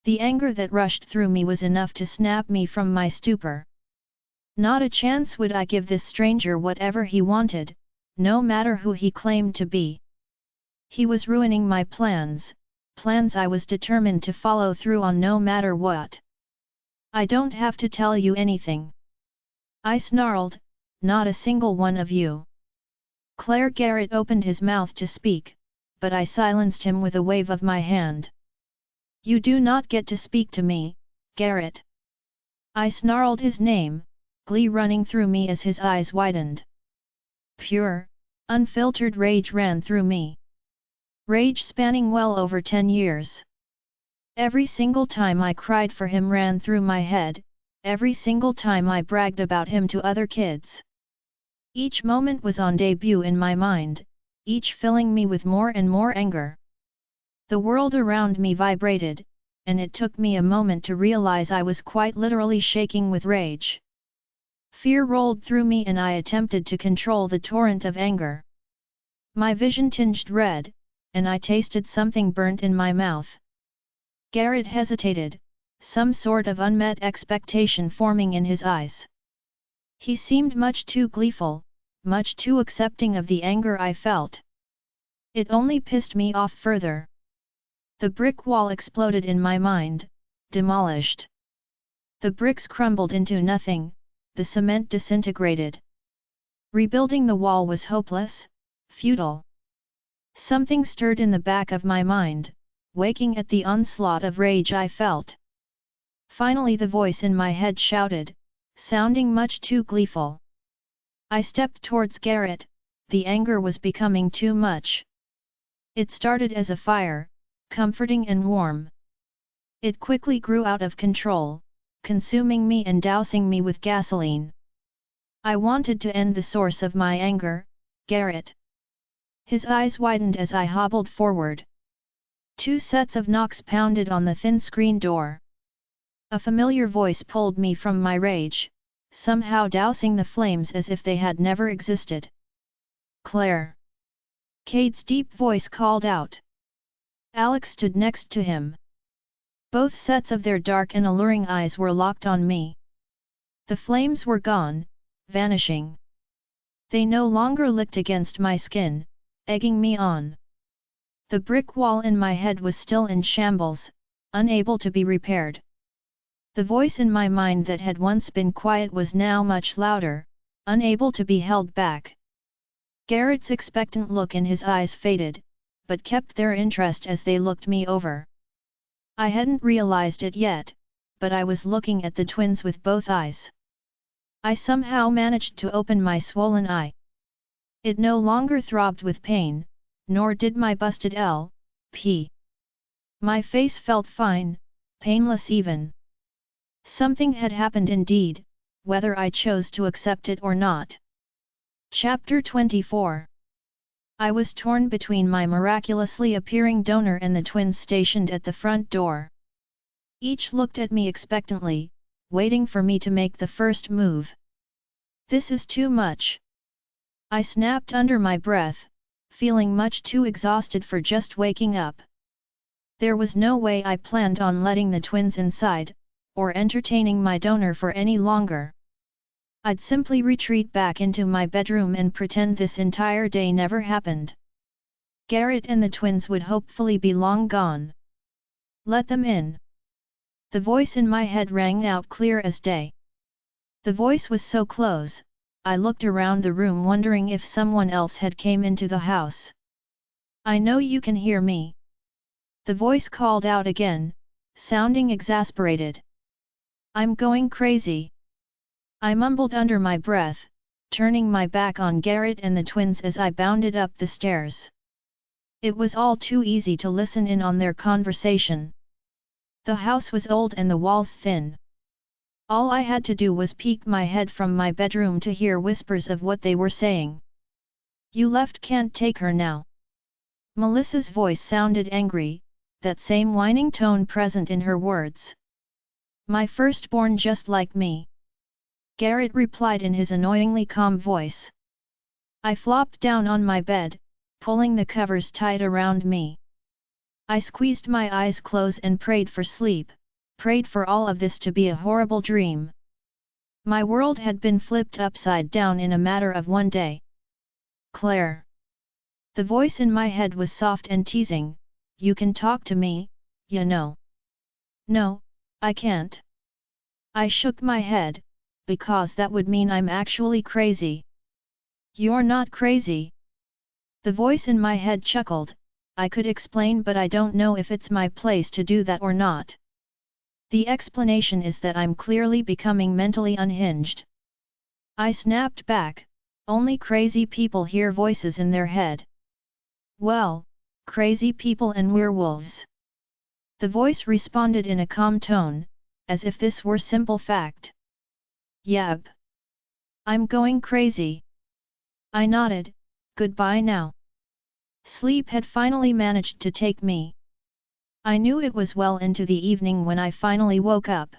The anger that rushed through me was enough to snap me from my stupor. Not a chance would I give this stranger whatever he wanted, no matter who he claimed to be. He was ruining my plans, plans I was determined to follow through on no matter what. I don't have to tell you anything. I snarled, not a single one of you. Claire. Garrett opened his mouth to speak, but I silenced him with a wave of my hand. You do not get to speak to me, Garrett. I snarled his name, glee running through me as his eyes widened. Pure, unfiltered rage ran through me. Rage spanning well over 10 years. Every single time I cried for him ran through my head, every single time I bragged about him to other kids. Each moment was on debut in my mind, each filling me with more and more anger. The world around me vibrated, and it took me a moment to realize I was quite literally shaking with rage. Fear rolled through me and I attempted to control the torrent of anger. My vision tinged red, and I tasted something burnt in my mouth. Garrett hesitated, some sort of unmet expectation forming in his eyes. He seemed much too gleeful, much too accepting of the anger I felt. It only pissed me off further. The brick wall exploded in my mind, demolished. The bricks crumbled into nothing, the cement disintegrated. Rebuilding the wall was hopeless, futile. Something stirred in the back of my mind, waking at the onslaught of rage I felt. Finally the voice in my head shouted, sounding much too gleeful. I stepped towards Garrett, the anger was becoming too much. It started as a fire, comforting and warm. It quickly grew out of control, consuming me and dousing me with gasoline. I wanted to end the source of my anger, Garrett. His eyes widened as I hobbled forward. 2 sets of knocks pounded on the thin screen door. A familiar voice pulled me from my rage, somehow dousing the flames as if they had never existed. Claire! Cade's deep voice called out. Alex stood next to him. Both sets of their dark and alluring eyes were locked on me. The flames were gone, vanishing. They no longer licked against my skin, egging me on. The brick wall in my head was still in shambles, unable to be repaired. The voice in my mind that had once been quiet was now much louder, unable to be held back. Garrett's expectant look in his eyes faded, but kept their interest as they looked me over. I hadn't realized it yet, but I was looking at the twins with both eyes. I somehow managed to open my swollen eye. It no longer throbbed with pain, nor did my busted L.P. My face felt fine, painless even. Something had happened indeed, whether I chose to accept it or not. Chapter 24. I was torn between my miraculously appearing donor and the twins stationed at the front door. Each looked at me expectantly, waiting for me to make the first move. This is too much. I snapped under my breath, feeling much too exhausted for just waking up. There was no way I planned on letting the twins inside, or entertaining my donor for any longer. I'd simply retreat back into my bedroom and pretend this entire day never happened. Garrett and the twins would hopefully be long gone. Let them in. The voice in my head rang out clear as day. The voice was so close, I looked around the room wondering if someone else had came into the house. I know you can hear me. The voice called out again, sounding exasperated. I'm going crazy. I mumbled under my breath, turning my back on Garrett and the twins as I bounded up the stairs. It was all too easy to listen in on their conversation. The house was old and the walls thin. All I had to do was peek my head from my bedroom to hear whispers of what they were saying. You left, can't take her now. Melissa's voice sounded angry, that same whining tone present in her words. My firstborn just like me. Garrett replied in his annoyingly calm voice. I flopped down on my bed, pulling the covers tight around me. I squeezed my eyes close and prayed for sleep, prayed for all of this to be a horrible dream. My world had been flipped upside down in a matter of one day. Claire. The voice in my head was soft and teasing, you can talk to me, you know. No, I can't. I shook my head, because that would mean I'm actually crazy. You're not crazy. The voice in my head chuckled, I could explain but I don't know if it's my place to do that or not. The explanation is that I'm clearly becoming mentally unhinged. I snapped back, only crazy people hear voices in their head. Well, crazy people and werewolves. The voice responded in a calm tone, as if this were simple fact. Yep. I'm going crazy. I nodded, goodbye now. Sleep had finally managed to take me. I knew it was well into the evening when I finally woke up.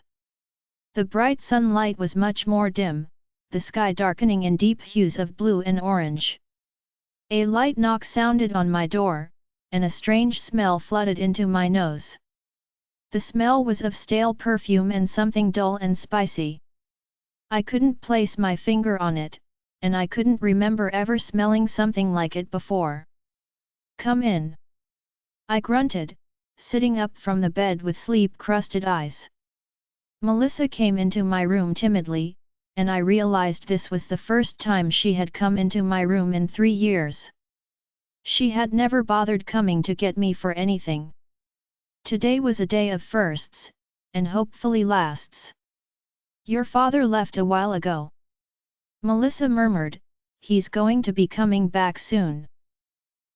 The bright sunlight was much more dim, the sky darkening in deep hues of blue and orange. A light knock sounded on my door, and a strange smell flooded into my nose. The smell was of stale perfume and something dull and spicy. I couldn't place my finger on it, and I couldn't remember ever smelling something like it before. "Come in," I grunted, sitting up from the bed with sleep-crusted eyes. Melissa came into my room timidly, and I realized this was the first time she had come into my room in 3 years. She had never bothered coming to get me for anything. Today was a day of firsts, and hopefully lasts. "Your father left a while ago," Melissa murmured. "He's going to be coming back soon."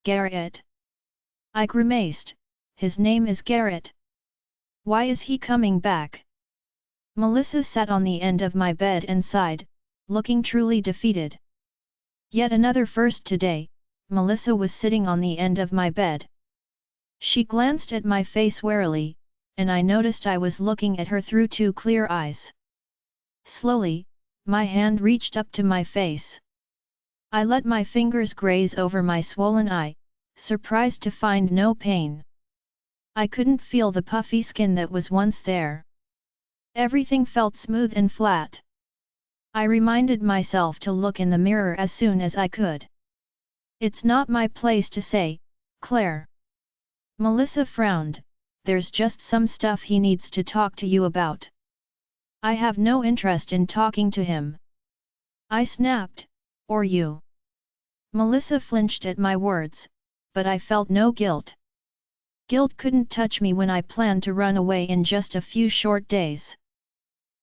"Garrett?" I grimaced. "His name is Garrett. Why is he coming back?" Melissa sat on the end of my bed and sighed, looking truly defeated. Yet another first today. Melissa was sitting on the end of my bed. She glanced at my face warily, and I noticed I was looking at her through 2 clear eyes. Slowly, my hand reached up to my face. I let my fingers graze over my swollen eye, surprised to find no pain. I couldn't feel the puffy skin that was once there. Everything felt smooth and flat. I reminded myself to look in the mirror as soon as I could. "It's not my place to say, Claire." Melissa frowned. "There's just some stuff he needs to talk to you about." "I have no interest in talking to him," I snapped. "Or you." Melissa flinched at my words, but I felt no guilt. Guilt couldn't touch me when I planned to run away in just a few short days.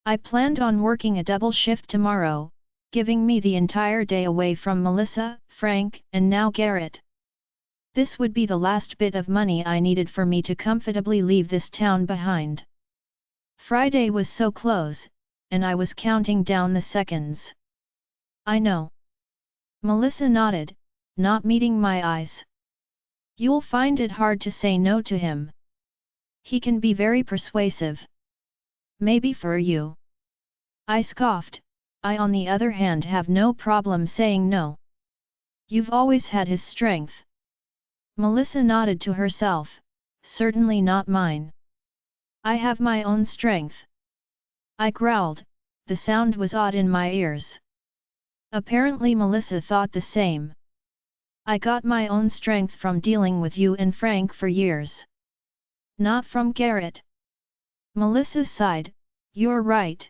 I planned on working a double shift tomorrow, giving me the entire day away from Melissa, Frank, and now Garrett. This would be the last bit of money I needed for me to comfortably leave this town behind. Friday was so close, and I was counting down the seconds. "I know." Melissa nodded, not meeting my eyes. "You'll find it hard to say no to him. He can be very persuasive. Maybe for you." I scoffed. "I on the other hand have no problem saying no." "You've always had his strength." Melissa nodded to herself. "Certainly not mine. I have my own strength." I growled. The sound was odd in my ears. Apparently Melissa thought the same. "I got my own strength from dealing with you and Frank for years. Not from Garrett." Melissa sighed. "You're right.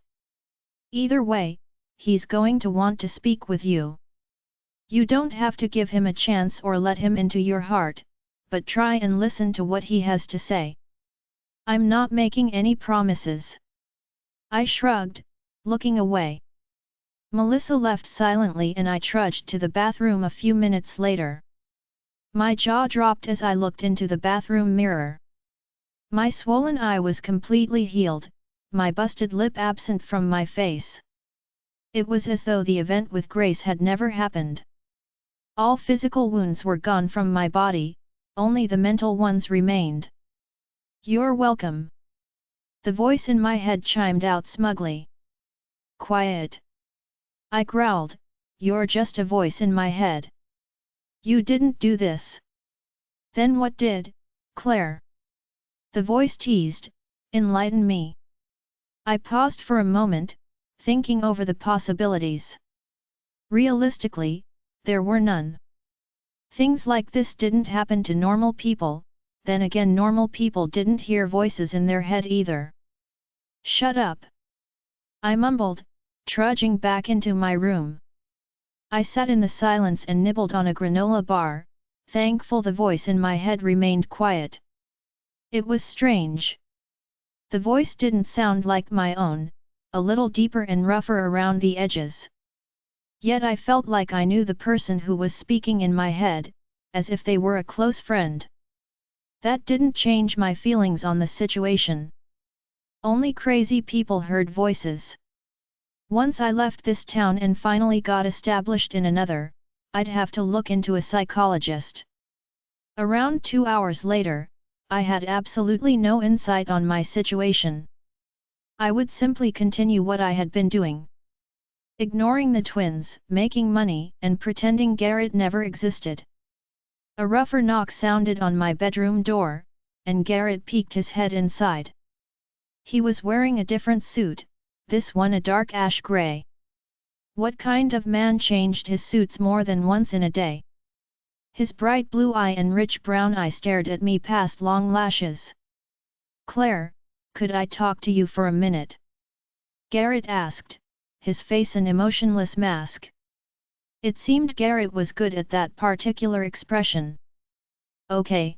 Either way, he's going to want to speak with you. You don't have to give him a chance or let him into your heart, but try and listen to what he has to say." "I'm not making any promises." I shrugged, looking away. Melissa left silently and I trudged to the bathroom a few minutes later. My jaw dropped as I looked into the bathroom mirror. My swollen eye was completely healed, my busted lip absent from my face. It was as though the event with Grace had never happened. All physical wounds were gone from my body, only the mental ones remained. "You're welcome." The voice in my head chimed out smugly. "Quiet," I growled. "You're just a voice in my head. You didn't do this." "Then what did, Claire?" the voice teased. "Enlighten me." I paused for a moment, thinking over the possibilities. Realistically, there were none. Things like this didn't happen to normal people, then again normal people didn't hear voices in their head either. "Shut up," I mumbled, trudging back into my room. I sat in the silence and nibbled on a granola bar, thankful the voice in my head remained quiet. It was strange. The voice didn't sound like my own, a little deeper and rougher around the edges. Yet I felt like I knew the person who was speaking in my head, as if they were a close friend. That didn't change my feelings on the situation. Only crazy people heard voices. Once I left this town and finally got established in another, I'd have to look into a psychologist. Around 2 hours later, I had absolutely no insight on my situation. I would simply continue what I had been doing. Ignoring the twins, making money, and pretending Garrett never existed. A rougher knock sounded on my bedroom door, and Garrett peeked his head inside. He was wearing a different suit, this one a dark ash grey. What kind of man changed his suits more than once in a day? His bright blue eye and rich brown eye stared at me past long lashes. "Claire, could I talk to you for a minute?" Garrett asked, his face an emotionless mask. It seemed Garrett was good at that particular expression. "Okay,"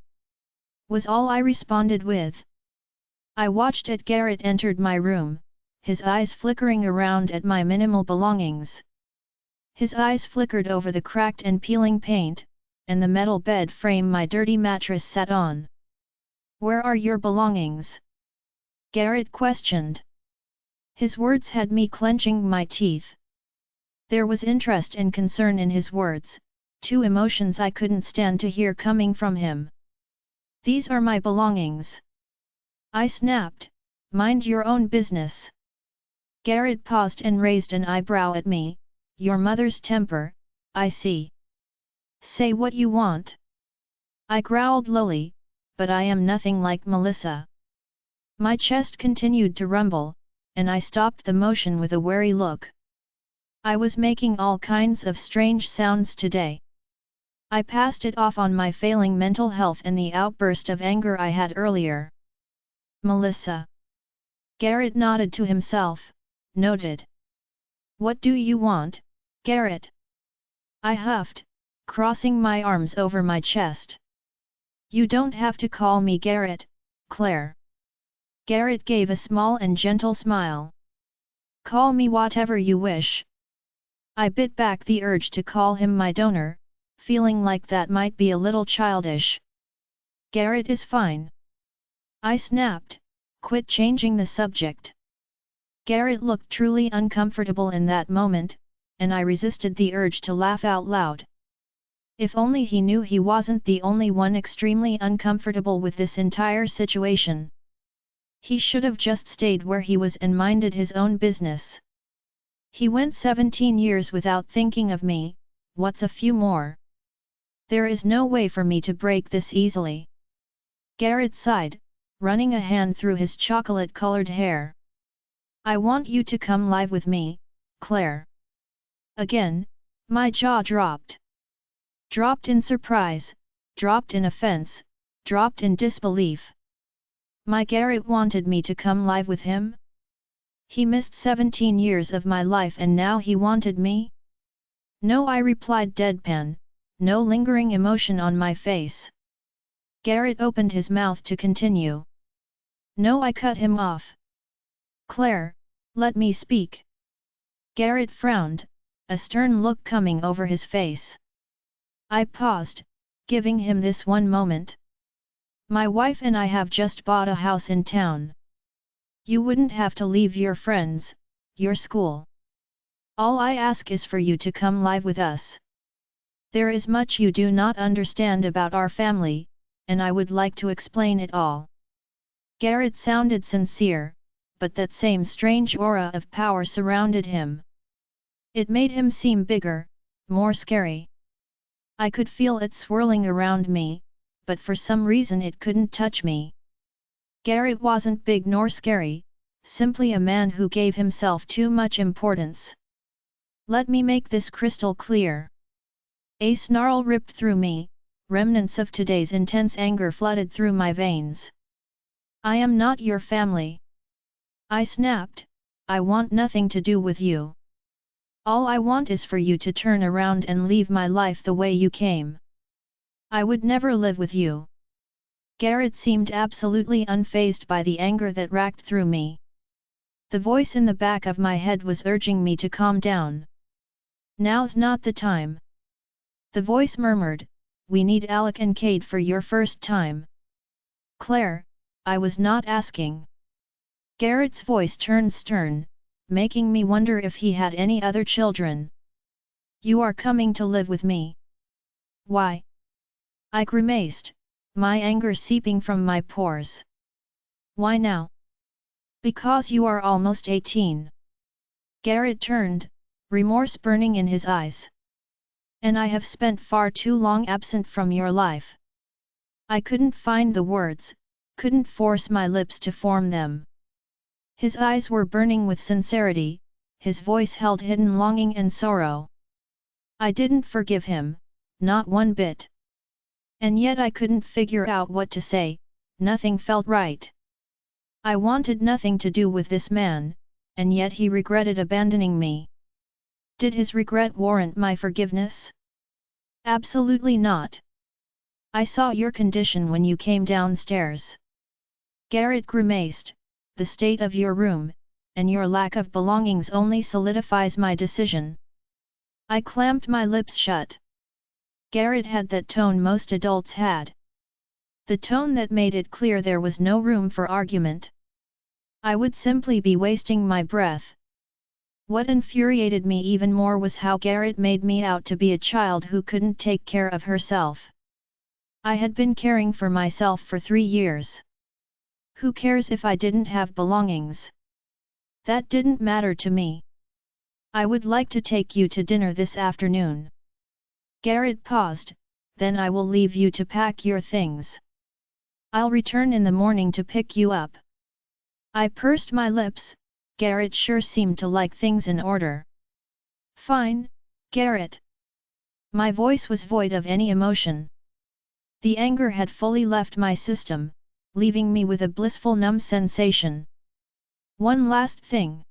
was all I responded with. I watched as Garrett entered my room, his eyes flickering around at my minimal belongings. His eyes flickered over the cracked and peeling paint, and the metal bed frame my dirty mattress sat on. "Where are your belongings?" Garrett questioned. His words had me clenching my teeth. There was interest and concern in his words, two emotions I couldn't stand to hear coming from him. "These are my belongings," I snapped. "Mind your own business." Garrett paused and raised an eyebrow at me. "Your mother's temper, I see. Say what you want." I growled lowly, "But I am nothing like Melissa." My chest continued to rumble, and I stopped the motion with a wary look. I was making all kinds of strange sounds today. I passed it off on my failing mental health and the outburst of anger I had earlier. "Melissa." Garrett nodded to himself, noted. "What do you want, Garrett?" I huffed, crossing my arms over my chest. "You don't have to call me Garrett, Claire." Garrett gave a small and gentle smile. "Call me whatever you wish." I bit back the urge to call him my donor, feeling like that might be a little childish. "Garrett is fine," I snapped, "quit changing the subject." Garrett looked truly uncomfortable in that moment, and I resisted the urge to laugh out loud. If only he knew he wasn't the only one extremely uncomfortable with this entire situation. He should have just stayed where he was and minded his own business. He went 17 years without thinking of me, what's a few more? There is no way for me to break this easily. Garrett sighed, running a hand through his chocolate-colored hair. "I want you to come live with me, Claire." Again, my jaw dropped. Dropped in surprise, dropped in offense, dropped in disbelief. My Garrett wanted me to come live with him? He missed 17 years of my life and now he wanted me? "No," I replied deadpan, no lingering emotion on my face. Garrett opened his mouth to continue. "No," I cut him off. "Claire, let me speak." Garrett frowned, a stern look coming over his face. I paused, giving him this one moment. "My wife and I have just bought a house in town. You wouldn't have to leave your friends, your school. All I ask is for you to come live with us. There is much you do not understand about our family, and I would like to explain it all." Garrett sounded sincere, but that same strange aura of power surrounded him. It made him seem bigger, more scary. I could feel it swirling around me, but for some reason it couldn't touch me. Garrett wasn't big nor scary, simply a man who gave himself too much importance. Let me make this crystal clear. A snarl ripped through me, remnants of today's intense anger flooded through my veins. "I am not your family," I snapped. "I want nothing to do with you. All I want is for you to turn around and leave my life the way you came. I would never live with you." Garrett seemed absolutely unfazed by the anger that racked through me. The voice in the back of my head was urging me to calm down. "Now's not the time." The voice murmured, "We need Alec and Cade for your first time." "Claire, I was not asking." Garrett's voice turned stern, making me wonder if he had any other children. "You are coming to live with me." "Why?" I grimaced, my anger seeping from my pores. Why now? Because you are almost 18. Garrett turned, remorse burning in his eyes. And I have spent far too long absent from your life. I couldn't find the words, couldn't force my lips to form them. His eyes were burning with sincerity, his voice held hidden longing and sorrow. I didn't forgive him, not one bit. And yet I couldn't figure out what to say, nothing felt right. I wanted nothing to do with this man, and yet he regretted abandoning me. Did his regret warrant my forgiveness? Absolutely not. I saw your condition when you came downstairs. Garrett grimaced, the state of your room, and your lack of belongings only solidifies my decision. I clamped my lips shut. Garrett had that tone most adults had. The tone that made it clear there was no room for argument. I would simply be wasting my breath. What infuriated me even more was how Garrett made me out to be a child who couldn't take care of herself. I had been caring for myself for 3 years. Who cares if I didn't have belongings? That didn't matter to me. I would like to take you to dinner this afternoon. Garrett paused, then I will leave you to pack your things. I'll return in the morning to pick you up. I pursed my lips. Garrett sure seemed to like things in order. Fine, Garrett. My voice was void of any emotion. The anger had fully left my system, leaving me with a blissful numb sensation. One last thing.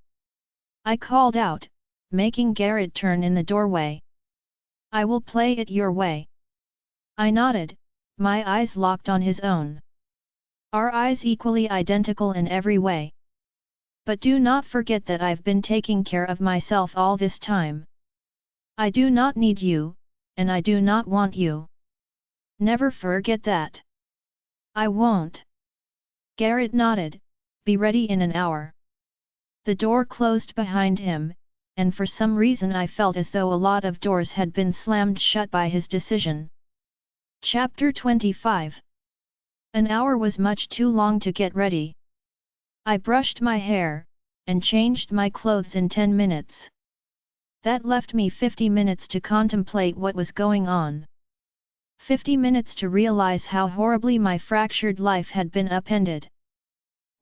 I called out, making Garrett turn in the doorway. I will play it your way. I nodded, my eyes locked on his own. Our eyes equally identical in every way. But do not forget that I've been taking care of myself all this time. I do not need you, and I do not want you. Never forget that. I won't. Garrett nodded, be ready in an hour. The door closed behind him, and for some reason I felt as though a lot of doors had been slammed shut by his decision. Chapter 25. An hour was much too long to get ready. I brushed my hair, and changed my clothes in 10 minutes. That left me 50 minutes to contemplate what was going on. 50 minutes to realize how horribly my fractured life had been upended.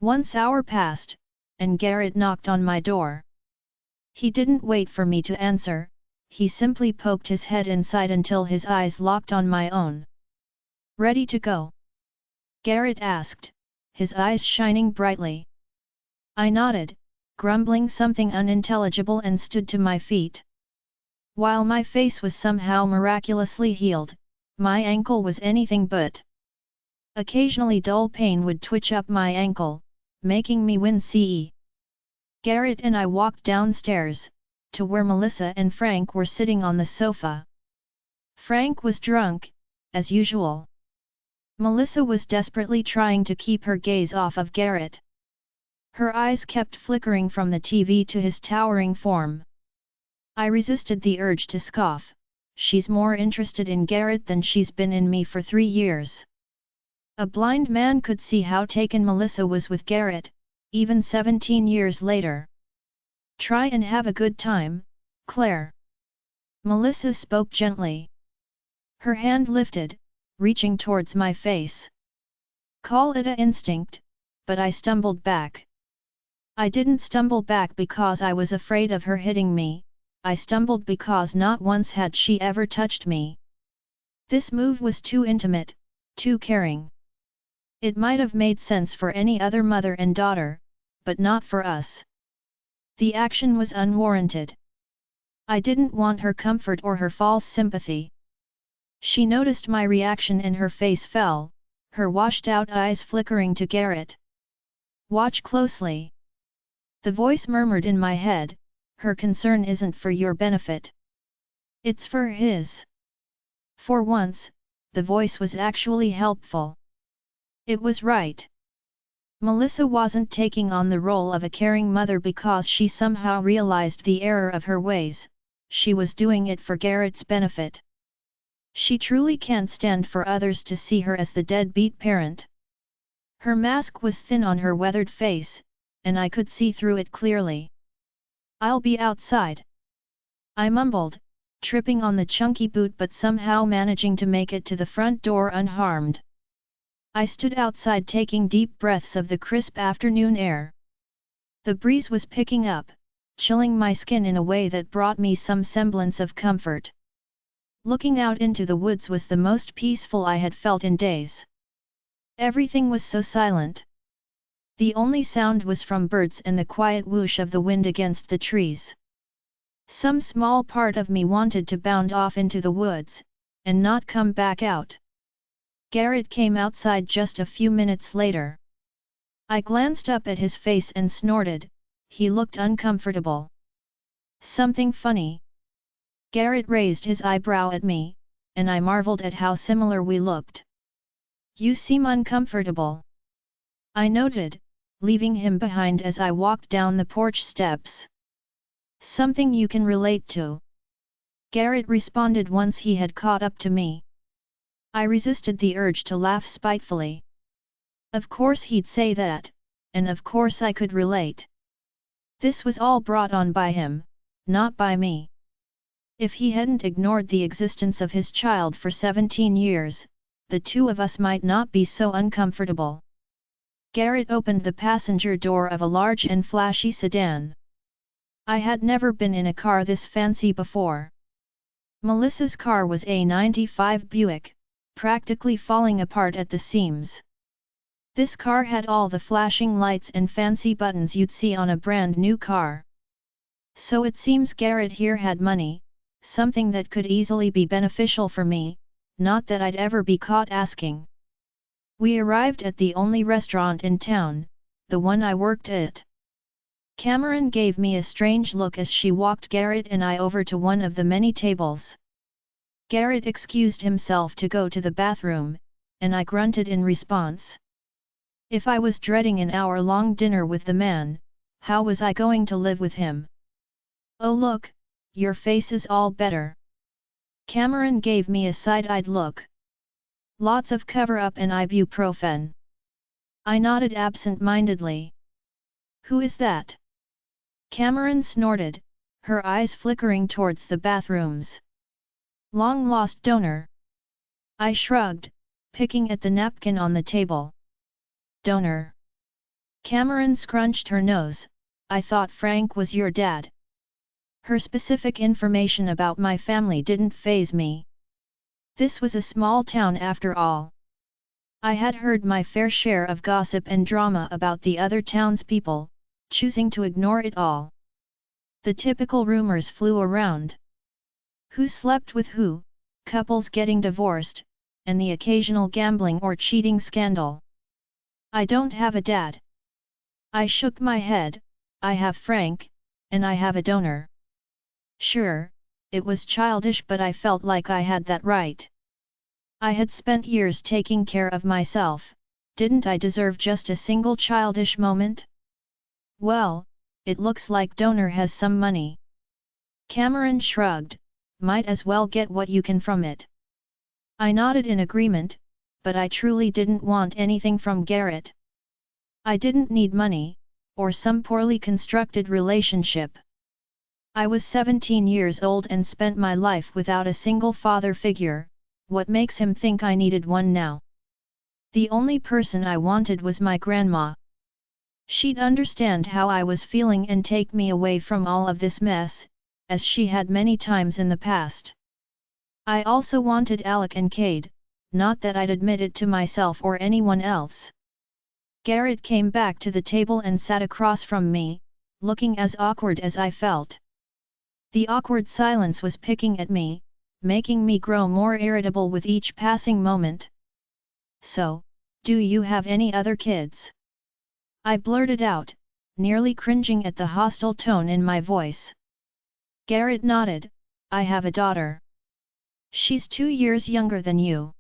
1 hour passed, and Garrett knocked on my door. He didn't wait for me to answer, he simply poked his head inside until his eyes locked on my own. Ready to go? Garrett asked, his eyes shining brightly. I nodded, grumbling something unintelligible and stood to my feet. While my face was somehow miraculously healed, my ankle was anything but. Occasionally dull pain would twitch up my ankle, making me wince. Garrett and I walked downstairs, to where Melissa and Frank were sitting on the sofa. Frank was drunk, as usual. Melissa was desperately trying to keep her gaze off of Garrett. Her eyes kept flickering from the TV to his towering form. I resisted the urge to scoff, she's more interested in Garrett than she's been in me for 3 years. A blind man could see how taken Melissa was with Garrett, even 17 years later. Try and have a good time, Claire. Melissa spoke gently. Her hand lifted, reaching towards my face. Call it an instinct, but I stumbled back. I didn't stumble back because I was afraid of her hitting me, I stumbled because not once had she ever touched me. This move was too intimate, too caring. It might have made sense for any other mother and daughter, but not for us. The action was unwarranted. I didn't want her comfort or her false sympathy. She noticed my reaction and her face fell, her washed-out eyes flickering to Garrett. Watch closely. The voice murmured in my head, her concern isn't for your benefit. It's for his. For once, the voice was actually helpful. It was right. Melissa wasn't taking on the role of a caring mother because she somehow realized the error of her ways, she was doing it for Garrett's benefit. She truly can't stand for others to see her as the deadbeat parent. Her mask was thin on her weathered face, and I could see through it clearly. "I'll be outside," I mumbled, tripping on the chunky boot but somehow managing to make it to the front door unharmed. I stood outside taking deep breaths of the crisp afternoon air. The breeze was picking up, chilling my skin in a way that brought me some semblance of comfort. Looking out into the woods was the most peaceful I had felt in days. Everything was so silent. The only sound was from birds and the quiet whoosh of the wind against the trees. Some small part of me wanted to bound off into the woods, and not come back out. Garrett came outside just a few minutes later. I glanced up at his face and snorted. He looked uncomfortable. "Something funny?" Garrett raised his eyebrow at me, and I marveled at how similar we looked. "You seem uncomfortable," I noted, leaving him behind as I walked down the porch steps. "Something you can relate to," Garrett responded once he had caught up to me. I resisted the urge to laugh spitefully. Of course he'd say that, and of course I could relate. This was all brought on by him, not by me. If he hadn't ignored the existence of his child for 17 years, the two of us might not be so uncomfortable. Garrett opened the passenger door of a large and flashy sedan. I had never been in a car this fancy before. Melissa's car was a '95 Buick, practically falling apart at the seams. This car had all the flashing lights and fancy buttons you'd see on a brand new car. So it seems Garrett here had money, something that could easily be beneficial for me, not that I'd ever be caught asking. We arrived at the only restaurant in town, the one I worked at. Cameron gave me a strange look as she walked Garrett and I over to one of the many tables. Garrett excused himself to go to the bathroom, and I grunted in response. If I was dreading an hour-long dinner with the man, how was I going to live with him? "Oh look, your face is all better." Cameron gave me a side-eyed look. "Lots of cover-up and ibuprofen." I nodded absent-mindedly. "Who is that?" Cameron snorted, her eyes flickering towards the bathrooms. "Long-lost donor." I shrugged, picking at the napkin on the table. "Donor?" Cameron scrunched her nose. "I thought Frank was your dad." Her specific information about my family didn't faze me. This was a small town after all. I had heard my fair share of gossip and drama about the other townspeople, choosing to ignore it all. The typical rumors flew around. Who slept with who, couples getting divorced, and the occasional gambling or cheating scandal. "I don't have a dad." I shook my head. "I have Frank, and I have a donor." Sure, it was childish but I felt like I had that right. I had spent years taking care of myself, didn't I deserve just a single childish moment? "Well, it looks like donor has some money." Cameron shrugged. "Might as well get what you can from it." I nodded in agreement, but I truly didn't want anything from Garrett. I didn't need money, or some poorly constructed relationship. I was 17 years old and spent my life without a single father figure. What makes him think I needed one now? The only person I wanted was my grandma. She'd understand how I was feeling and take me away from all of this mess, as she had many times in the past. I also wanted Alec and Cade, not that I'd admit it to myself or anyone else. Garrett came back to the table and sat across from me, looking as awkward as I felt. The awkward silence was picking at me, making me grow more irritable with each passing moment. "So, do you have any other kids?" I blurted out, nearly cringing at the hostile tone in my voice. Garrett nodded. "I have a daughter. She's 2 years younger than you."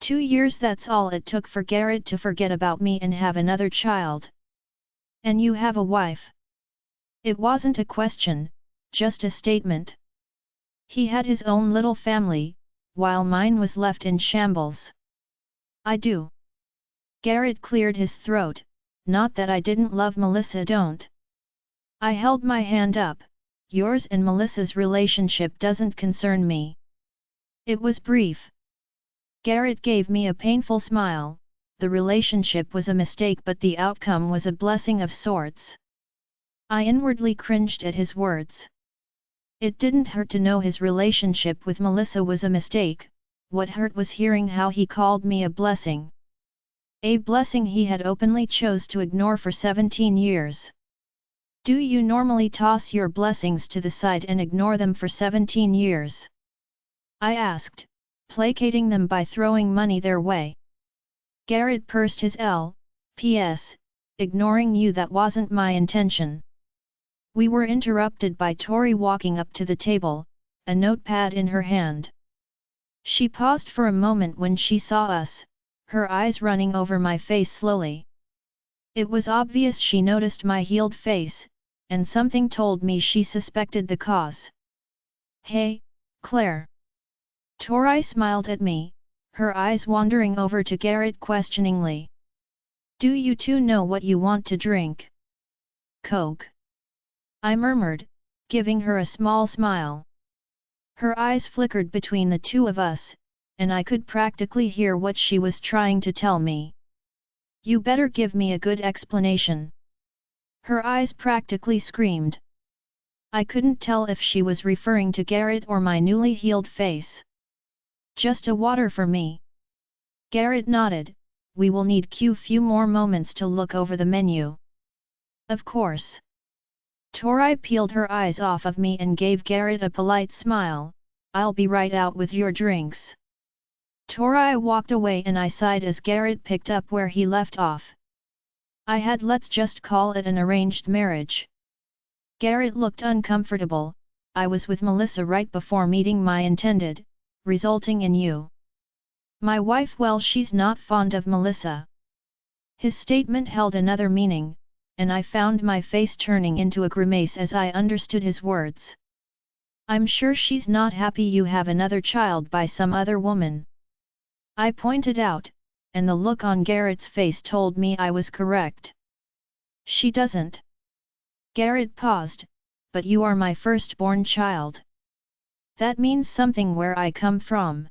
2 years, that's all it took for Garrett to forget about me and have another child. "And you have a wife?" It wasn't a question, just a statement. He had his own little family, while mine was left in shambles. I do. Garrett cleared his throat, not that I didn't love Melissa, don't. I held my hand up, yours and Melissa's relationship doesn't concern me. It was brief. Garrett gave me a painful smile, the relationship was a mistake but the outcome was a blessing of sorts. I inwardly cringed at his words. It didn't hurt to know his relationship with Melissa was a mistake, what hurt was hearing how he called me a blessing. A blessing he had openly chose to ignore for 17 years. Do you normally toss your blessings to the side and ignore them for 17 years? I asked, placating them by throwing money their way. Garrett pursed his P.S. Ignoring you, that wasn't my intention. We were interrupted by Tori walking up to the table, a notepad in her hand. She paused for a moment when she saw us, her eyes running over my face slowly. It was obvious she noticed my healed face, and something told me she suspected the cause. Hey, Claire. Tori smiled at me, her eyes wandering over to Garrett questioningly. Do you two know what you want to drink? Coke. I murmured, giving her a small smile. Her eyes flickered between the two of us, and I could practically hear what she was trying to tell me. You better give me a good explanation. Her eyes practically screamed. I couldn't tell if she was referring to Garrett or my newly healed face. Just a water for me. Garrett nodded, we will need few more moments to look over the menu. Of course. Tori peeled her eyes off of me and gave Garrett a polite smile, I'll be right out with your drinks. Tori walked away and I sighed as Garrett picked up where he left off. I had let's just call it an arranged marriage. Garrett looked uncomfortable, I was with Melissa right before meeting my intended, resulting in you. My wife, well, she's not fond of Melissa. His statement held another meaning, and I found my face turning into a grimace as I understood his words. I'm sure she's not happy you have another child by some other woman. I pointed out, and the look on Garrett's face told me I was correct. She doesn't. Garrett paused, but you are my firstborn child. That means something where I come from.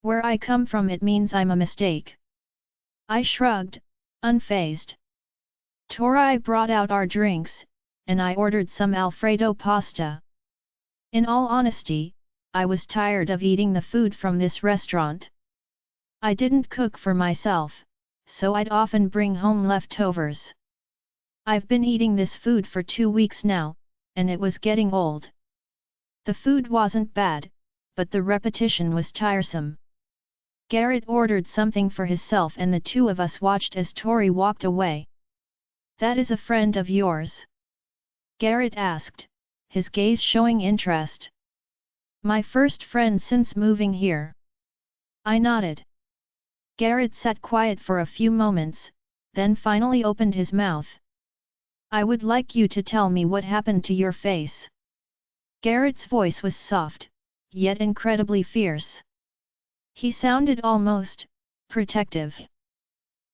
Where I come from, it means I'm a mistake. I shrugged, unfazed. Tori brought out our drinks, and I ordered some Alfredo pasta. In all honesty, I was tired of eating the food from this restaurant. I didn't cook for myself, so I'd often bring home leftovers. I've been eating this food for 2 weeks now, and it was getting old. The food wasn't bad, but the repetition was tiresome. Garrett ordered something for himself and the two of us watched as Tori walked away. That is a friend of yours? Garrett asked, his gaze showing interest. My first friend since moving here. I nodded. Garrett sat quiet for a few moments, then finally opened his mouth. I would like you to tell me what happened to your face. Garrett's voice was soft, yet incredibly fierce. He sounded almost protective.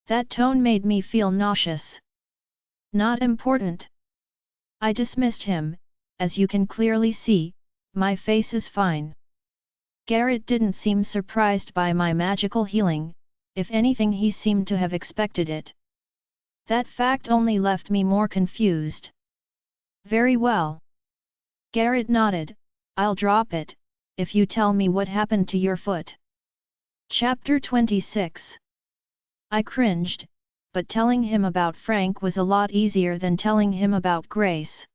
That tone made me feel nauseous. Not important. I dismissed him, as you can clearly see, my face is fine. Garrett didn't seem surprised by my magical healing, if anything he seemed to have expected it. That fact only left me more confused. Very well. Garrett nodded, I'll drop it, if you tell me what happened to your foot. Chapter 26. I cringed, but telling him about Frank was a lot easier than telling him about Grace.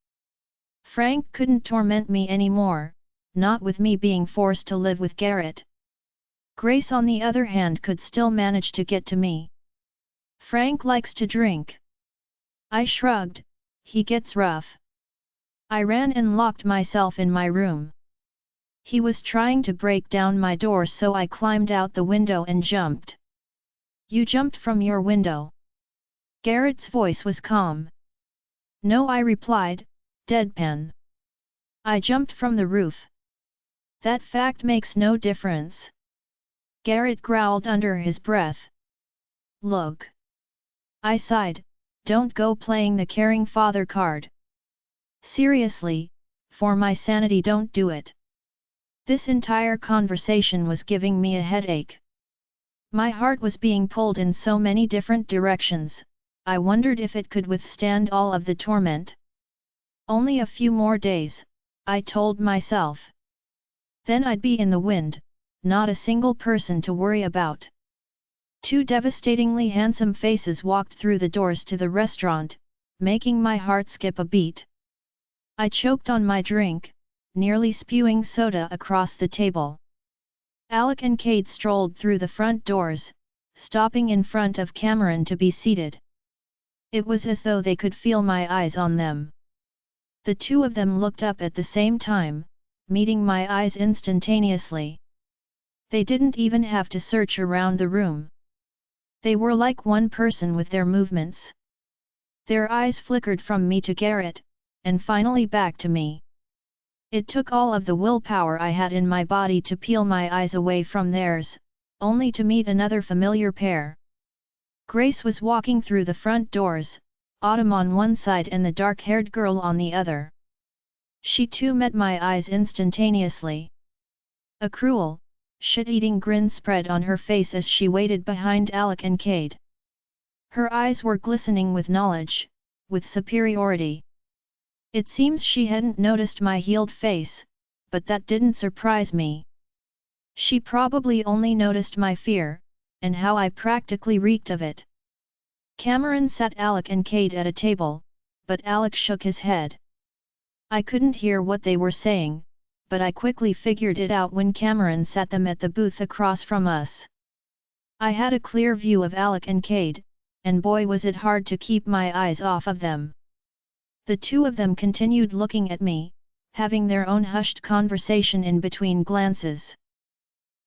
Frank couldn't torment me anymore, not with me being forced to live with Garrett. Grace on the other hand could still manage to get to me. Frank likes to drink. I shrugged, he gets rough. I ran and locked myself in my room. He was trying to break down my door, so I climbed out the window and jumped. You jumped from your window? Garrett's voice was calm. No, I replied, deadpan. I jumped from the roof. That fact makes no difference. Garrett growled under his breath. Look. I sighed, don't go playing the caring father card. Seriously, for my sanity don't do it. This entire conversation was giving me a headache. My heart was being pulled in so many different directions, I wondered if it could withstand all of the torment. Only a few more days, I told myself. Then I'd be in the wind, not a single person to worry about. Two devastatingly handsome faces walked through the doors to the restaurant, making my heart skip a beat. I choked on my drink, nearly spewing soda across the table. Alec and Kate strolled through the front doors, stopping in front of Cameron to be seated. It was as though they could feel my eyes on them. The two of them looked up at the same time, meeting my eyes instantaneously. They didn't even have to search around the room. They were like one person with their movements. Their eyes flickered from me to Garrett, and finally back to me. It took all of the willpower I had in my body to peel my eyes away from theirs, only to meet another familiar pair. Grace was walking through the front doors, Autumn on one side and the dark-haired girl on the other. She too met my eyes instantaneously. A cruel, shit-eating grin spread on her face as she waited behind Alec and Kate. Her eyes were glistening with knowledge, with superiority. It seems she hadn't noticed my healed face, but that didn't surprise me. She probably only noticed my fear, and how I practically reeked of it. Cameron sat Alec and Kate at a table, but Alec shook his head. I couldn't hear what they were saying, but I quickly figured it out when Cameron sat them at the booth across from us. I had a clear view of Alec and Kate, and boy was it hard to keep my eyes off of them. The two of them continued looking at me, having their own hushed conversation in between glances.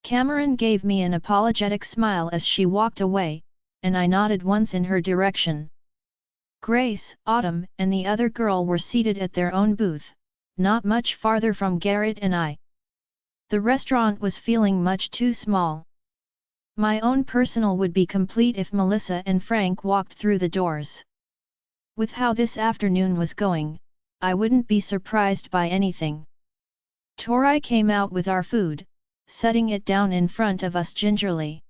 Cameron gave me an apologetic smile as she walked away, and I nodded once in her direction. Grace, Autumn, and the other girl were seated at their own booth, not much farther from Garrett and I. The restaurant was feeling much too small. My own personal would be complete if Melissa and Frank walked through the doors. With how this afternoon was going, I wouldn't be surprised by anything. Tori came out with our food, setting it down in front of us gingerly.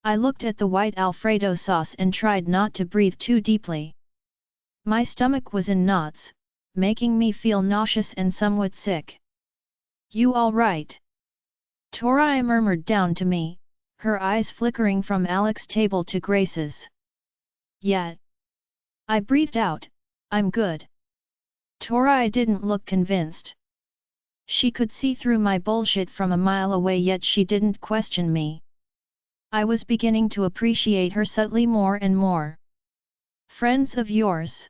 I looked at the white Alfredo sauce and tried not to breathe too deeply. My stomach was in knots, making me feel nauseous and somewhat sick. You all right? Tori murmured down to me, her eyes flickering from Alec's table to Grace's. Yeah. I breathed out, I'm good. Tori didn't look convinced. She could see through my bullshit from a mile away, yet she didn't question me. I was beginning to appreciate her subtly more and more. Friends of yours?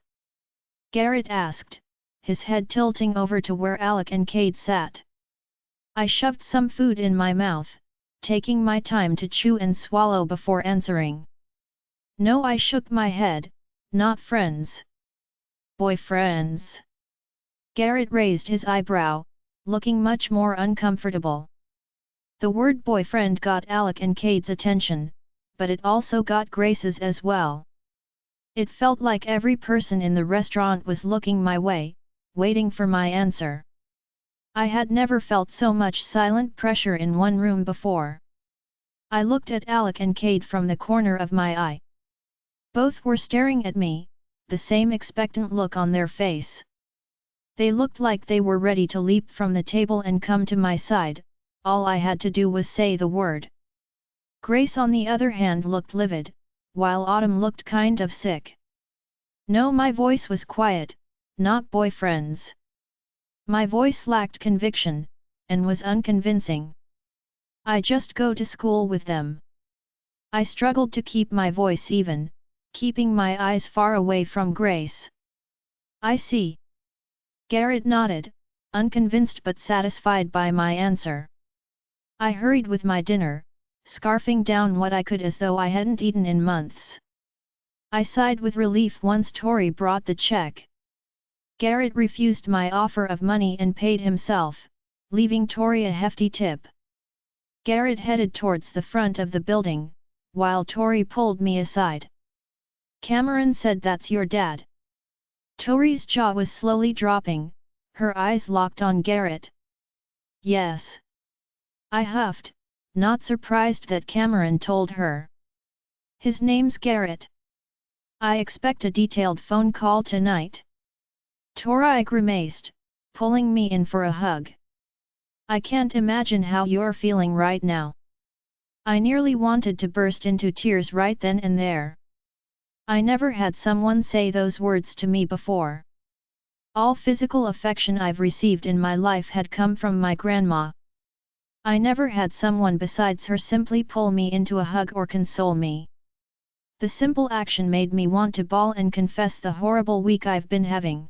Garrett asked, his head tilting over to where Alec and Kate sat. I shoved some food in my mouth, taking my time to chew and swallow before answering. No, I shook my head. Not friends. Boyfriends. Garrett raised his eyebrow, looking much more uncomfortable. The word boyfriend got Alec and Kate's attention, but it also got Grace's as well. It felt like every person in the restaurant was looking my way, waiting for my answer. I had never felt so much silent pressure in one room before. I looked at Alec and Kate from the corner of my eye. Both were staring at me, the same expectant look on their face. They looked like they were ready to leap from the table and come to my side, all I had to do was say the word. Grace on the other hand looked livid, while Autumn looked kind of sick. No, my voice was quiet, not boyfriends. My voice lacked conviction, and was unconvincing. I just go to school with them. I struggled to keep my voice even, keeping my eyes far away from Grace. I see. Garrett nodded, unconvinced but satisfied by my answer. I hurried with my dinner, scarfing down what I could as though I hadn't eaten in months. I sighed with relief once Tori brought the check. Garrett refused my offer of money and paid himself, leaving Tori a hefty tip. Garrett headed towards the front of the building, while Tori pulled me aside. Cameron said that's your dad. Tori's jaw was slowly dropping, her eyes locked on Garrett. Yes. I huffed, not surprised that Cameron told her. His name's Garrett. I expect a detailed phone call tonight. Tori grimaced, pulling me in for a hug. I can't imagine how you're feeling right now. I nearly wanted to burst into tears right then and there. I never had someone say those words to me before. All physical affection I've received in my life had come from my grandma. I never had someone besides her simply pull me into a hug or console me. The simple action made me want to bawl and confess the horrible week I've been having.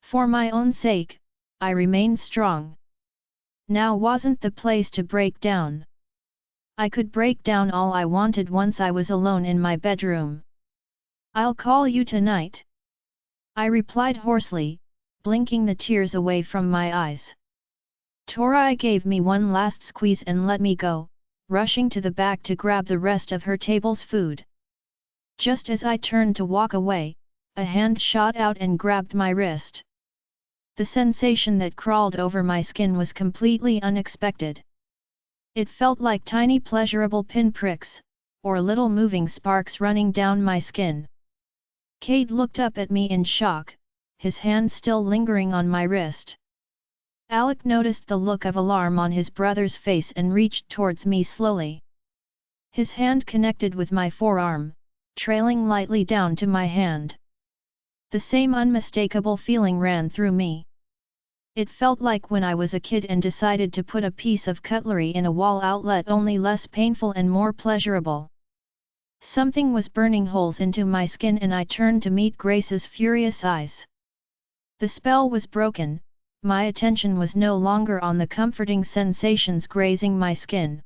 For my own sake, I remained strong. Now wasn't the place to break down. I could break down all I wanted once I was alone in my bedroom. I'll call you tonight. I replied hoarsely, blinking the tears away from my eyes. Tori gave me one last squeeze and let me go, rushing to the back to grab the rest of her table's food. Just as I turned to walk away, a hand shot out and grabbed my wrist. The sensation that crawled over my skin was completely unexpected. It felt like tiny pleasurable pinpricks, or little moving sparks running down my skin. Cade looked up at me in shock, his hand still lingering on my wrist. Alec noticed the look of alarm on his brother's face and reached towards me slowly. His hand connected with my forearm, trailing lightly down to my hand. The same unmistakable feeling ran through me. It felt like when I was a kid and decided to put a piece of cutlery in a wall outlet, only less painful and more pleasurable. Something was burning holes into my skin and I turned to meet Grace's furious eyes. The spell was broken, my attention was no longer on the comforting sensations grazing my skin.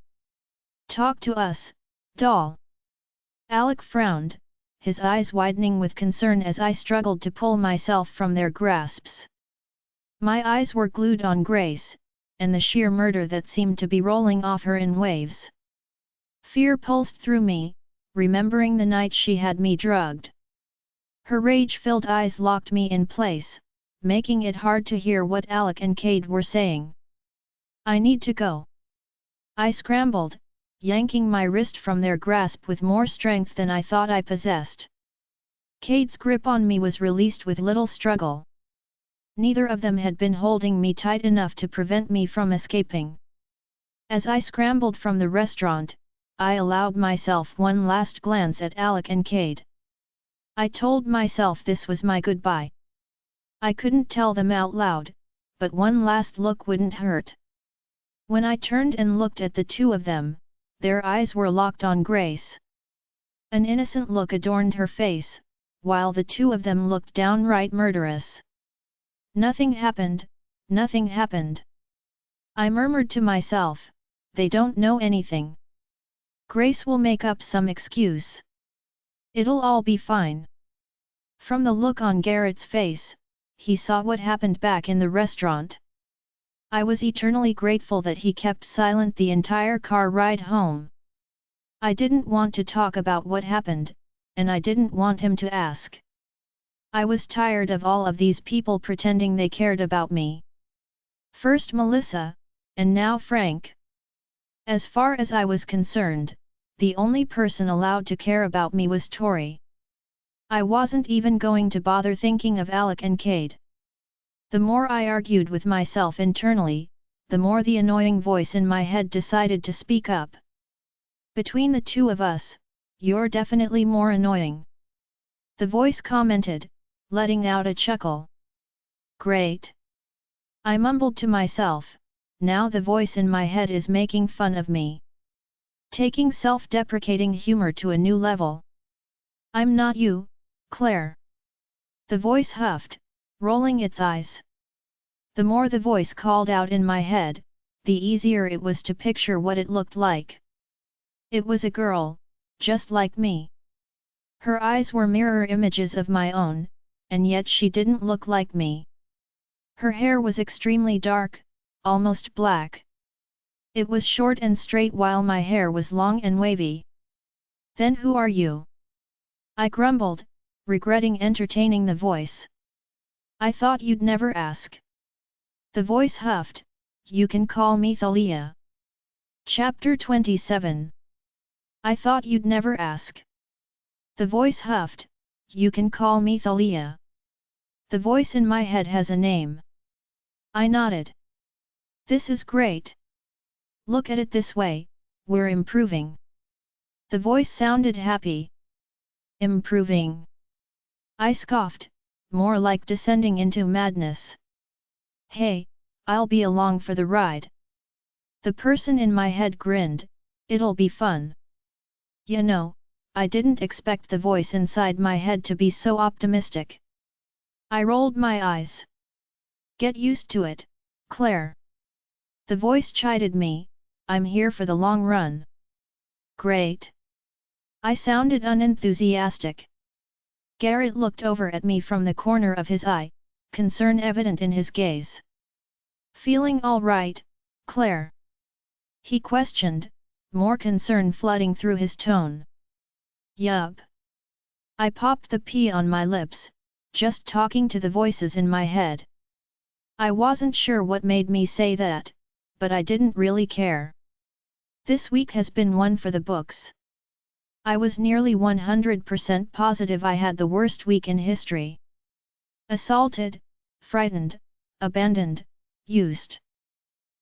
Talk to us, doll. Alec frowned, his eyes widening with concern as I struggled to pull myself from their grasps. My eyes were glued on Grace, and the sheer murder that seemed to be rolling off her in waves. Fear pulsed through me, remembering the night she had me drugged. Her rage-filled eyes locked me in place, making it hard to hear what Alec and Cade were saying. I need to go. I scrambled, yanking my wrist from their grasp with more strength than I thought I possessed. Cade's grip on me was released with little struggle. Neither of them had been holding me tight enough to prevent me from escaping. As I scrambled from the restaurant, I allowed myself one last glance at Alec and Cade. I told myself this was my goodbye. I couldn't tell them out loud, but one last look wouldn't hurt. When I turned and looked at the two of them, their eyes were locked on Grace. An innocent look adorned her face, while the two of them looked downright murderous. Nothing happened, nothing happened. I murmured to myself, they don't know anything. Grace will make up some excuse. It'll all be fine. From the look on Garrett's face, he saw what happened back in the restaurant. I was eternally grateful that he kept silent the entire car ride home. I didn't want to talk about what happened, and I didn't want him to ask. I was tired of all of these people pretending they cared about me. First Melissa, and now Frank. As far as I was concerned, the only person allowed to care about me was Tori. I wasn't even going to bother thinking of Alec and Cade. The more I argued with myself internally, the more the annoying voice in my head decided to speak up. Between the two of us, you're definitely more annoying. The voice commented, letting out a chuckle. Great. I mumbled to myself, now the voice in my head is making fun of me. Taking self-deprecating humor to a new level. I'm not you, Claire. The voice huffed, rolling its eyes. The more the voice called out in my head, the easier it was to picture what it looked like. It was a girl, just like me. Her eyes were mirror images of my own, and yet she didn't look like me. Her hair was extremely dark, almost black. It was short and straight while my hair was long and wavy. "Then who are you?" I grumbled, regretting entertaining the voice. "I thought you'd never ask." The voice huffed, "You can call me Thalia." Chapter 27. I thought you'd never ask. The voice huffed, "You can call me Thalia. The voice in my head has a name." I nodded. "This is great. Look at it this way, we're improving." The voice sounded happy. "Improving?" I scoffed, more like descending into madness. "Hey, I'll be along for the ride." The person in my head grinned, "It'll be fun." You know, I didn't expect the voice inside my head to be so optimistic. I rolled my eyes. "Get used to it, Claire." The voice chided me, "I'm here for the long run." "Great." I sounded unenthusiastic. Garrett looked over at me from the corner of his eye, concern evident in his gaze. "Feeling all right, Claire?" he questioned, more concern flooding through his tone. "Yup." I popped the P on my lips, just talking to the voices in my head. I wasn't sure what made me say that, but I didn't really care. This week has been one for the books. I was nearly 100% positive I had the worst week in history. Assaulted, frightened, abandoned, used.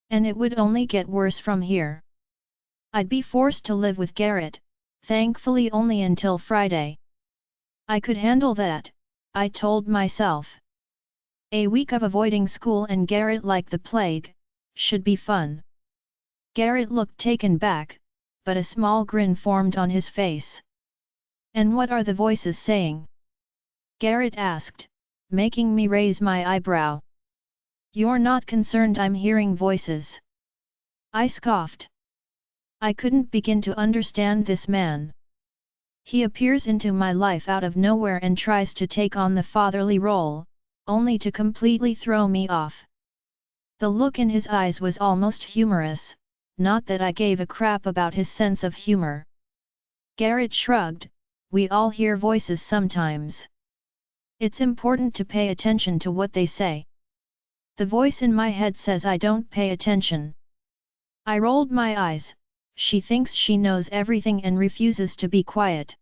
And it would only get worse from here. I'd be forced to live with Garrett, thankfully only until Friday. I could handle that, I told myself. A week of avoiding school and Garrett like the plague, should be fun. Garrett looked taken back, but a small grin formed on his face. "And what are the voices saying?" Garrett asked, making me raise my eyebrow. "You're not concerned I'm hearing voices?" I scoffed. I couldn't begin to understand this man. He appears into my life out of nowhere and tries to take on the fatherly role, only to completely throw me off. The look in his eyes was almost humorous, not that I gave a crap about his sense of humor. Garrett shrugged, "We all hear voices sometimes. It's important to pay attention to what they say." The voice in my head says I don't pay attention. I rolled my eyes, she thinks she knows everything and refuses to be quiet.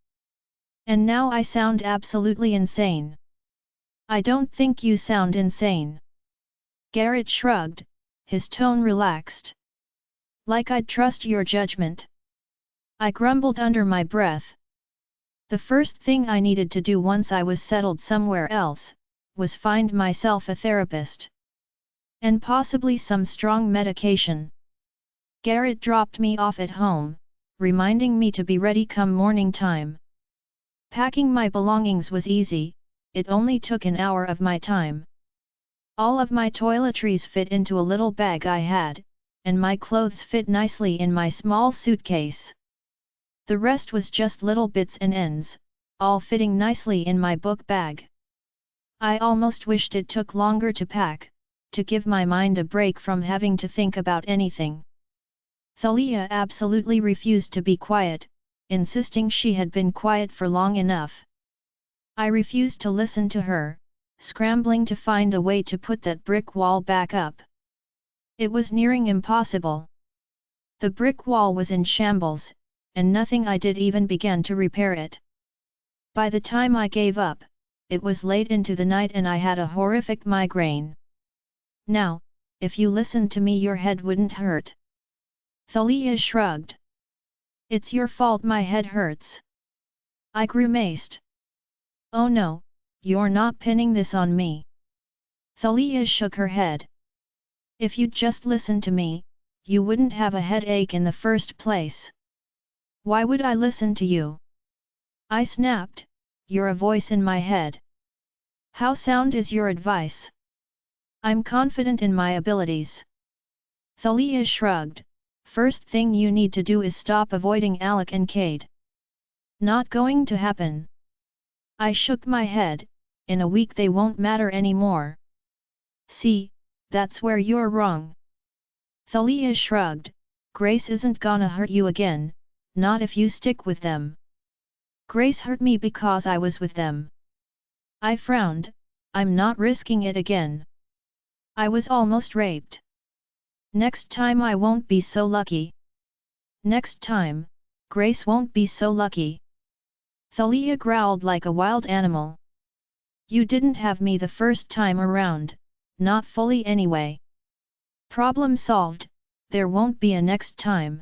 And now I sound absolutely insane. I don't think you sound insane. Garrett shrugged, his tone relaxed. Like I'd trust your judgment. I grumbled under my breath. The first thing I needed to do once I was settled somewhere else, was find myself a therapist. And possibly some strong medication. Garrett dropped me off at home, reminding me to be ready come morning time. Packing my belongings was easy, it only took an hour of my time. All of my toiletries fit into a little bag I had, and my clothes fit nicely in my small suitcase. The rest was just little bits and ends, all fitting nicely in my book bag. I almost wished it took longer to pack, to give my mind a break from having to think about anything. Thalia absolutely refused to be quiet, insisting she had been quiet for long enough. I refused to listen to her, scrambling to find a way to put that brick wall back up. It was nearing impossible. The brick wall was in shambles, and nothing I did even began to repair it. By the time I gave up, it was late into the night and I had a horrific migraine. "Now, if you listened to me your head wouldn't hurt." Thalia shrugged. "It's your fault my head hurts." I grimaced. "Oh no, you're not pinning this on me." Thalia shook her head. "If you'd just listened to me, you wouldn't have a headache in the first place." "Why would I listen to you?" I snapped, "You're a voice in my head. How sound is your advice?" "I'm confident in my abilities." Thalia shrugged, "First thing you need to do is stop avoiding Alec and Cade." "Not going to happen." I shook my head, "In a week they won't matter anymore." "See, that's where you're wrong." Thalia shrugged. Grace isn't gonna hurt you again, not if you stick with them. Grace hurt me because I was with them. I frowned. I'm not risking it again. I was almost raped. Next time I won't be so lucky. Next time, Grace won't be so lucky. Thalia growled like a wild animal. You didn't have me the first time around, not fully anyway. Problem solved, there won't be a next time.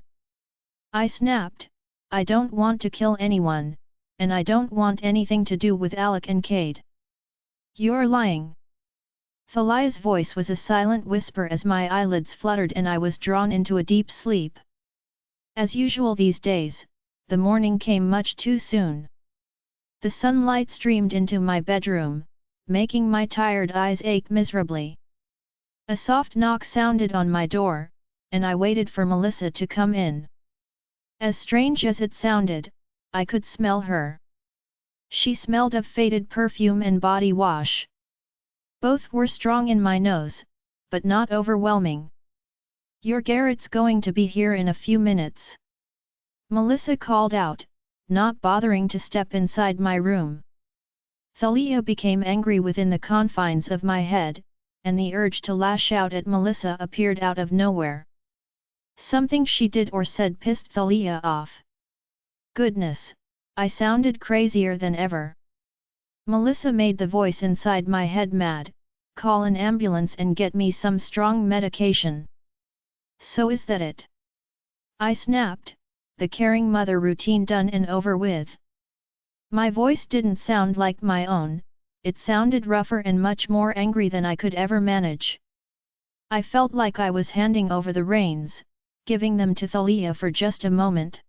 I snapped. I don't want to kill anyone, and I don't want anything to do with Alec and Cade. You're lying. Thalia's voice was a silent whisper as my eyelids fluttered and I was drawn into a deep sleep. As usual these days, the morning came much too soon. The sunlight streamed into my bedroom, making my tired eyes ache miserably. A soft knock sounded on my door, and I waited for Melissa to come in. As strange as it sounded, I could smell her. She smelled of faded perfume and body wash. Both were strong in my nose, but not overwhelming. Your Garrett's going to be here in a few minutes. Melissa called out, not bothering to step inside my room. Thalia became angry within the confines of my head, and the urge to lash out at Melissa appeared out of nowhere. Something she did or said pissed Thalia off. Goodness, I sounded crazier than ever. Melissa made the voice inside my head mad, call an ambulance and get me some strong medication. So is that it? I snapped, the caring mother routine done and over with. My voice didn't sound like my own, it sounded rougher and much more angry than I could ever manage. I felt like I was handing over the reins, giving them to Thalia for just a moment.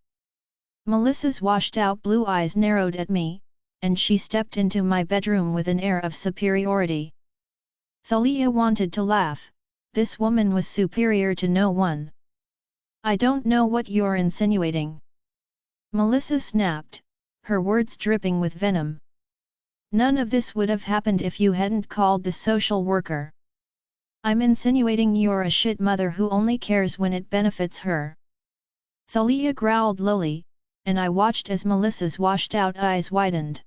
Melissa's washed-out blue eyes narrowed at me, and she stepped into my bedroom with an air of superiority. Thalia wanted to laugh. This woman was superior to no one. I don't know what you're insinuating. Melissa snapped, her words dripping with venom. None of this would have happened if you hadn't called the social worker. I'm insinuating you're a shit mother who only cares when it benefits her. Thalia growled lowly, and I watched as Melissa's washed-out eyes widened.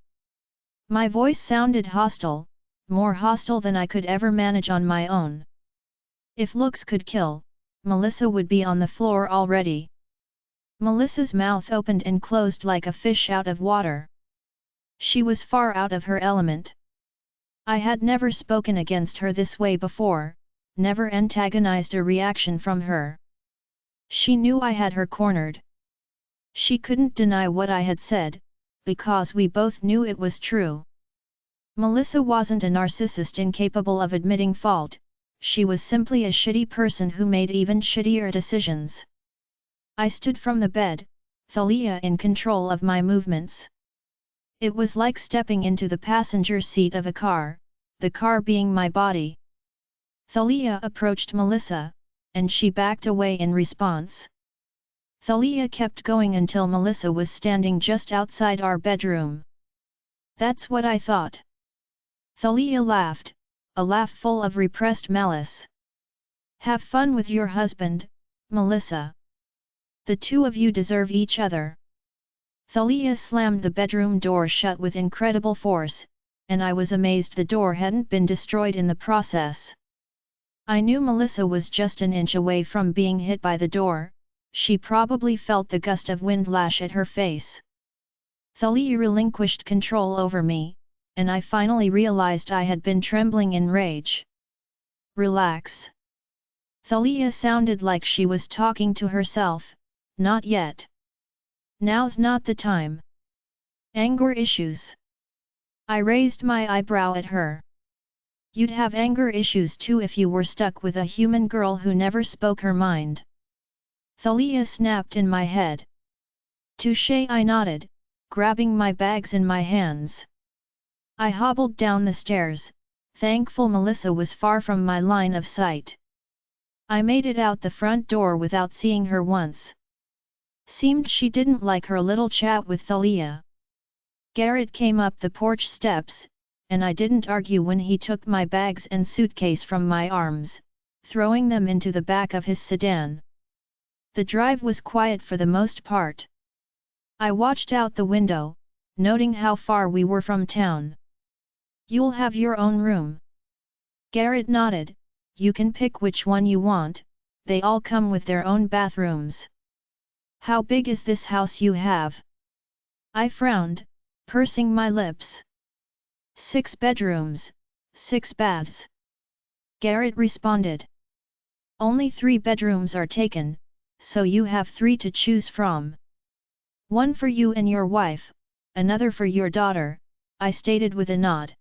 My voice sounded hostile, more hostile than I could ever manage on my own. If looks could kill, Melissa would be on the floor already. Melissa's mouth opened and closed like a fish out of water. She was far out of her element. I had never spoken against her this way before, never antagonized a reaction from her. She knew I had her cornered. She couldn't deny what I had said, because we both knew it was true. Melissa wasn't a narcissist incapable of admitting fault, she was simply a shitty person who made even shittier decisions. I stood from the bed, Thalia in control of my movements. It was like stepping into the passenger seat of a car, the car being my body. Thalia approached Melissa, and she backed away in response. Thalia kept going until Melissa was standing just outside our bedroom. That's what I thought. Thalia laughed, a laugh full of repressed malice. Have fun with your husband, Melissa. The two of you deserve each other. Thalia slammed the bedroom door shut with incredible force, and I was amazed the door hadn't been destroyed in the process. I knew Melissa was just an inch away from being hit by the door, she probably felt the gust of wind lash at her face. Thalia relinquished control over me, and I finally realized I had been trembling in rage. Relax. Thalia sounded like she was talking to herself, not yet. Now's not the time. Anger issues. I raised my eyebrow at her. You'd have anger issues too if you were stuck with a human girl who never spoke her mind. Thalia snapped in my head. Touché, I nodded, grabbing my bags in my hands. I hobbled down the stairs, thankful Melissa was far from my line of sight. I made it out the front door without seeing her once. Seemed she didn't like her little chat with Thalia. Garrett came up the porch steps, and I didn't argue when he took my bags and suitcase from my arms, throwing them into the back of his sedan. The drive was quiet for the most part. I watched out the window, noting how far we were from town. "You'll have your own room?" Garrett nodded. "You can pick which one you want, they all come with their own bathrooms." "How big is this house you have?" I frowned, pursing my lips. 6 bedrooms, 6 baths. Garrett responded. "Only 3 bedrooms are taken, so you have 3 to choose from. One for you and your wife, another for your daughter," I stated with a nod.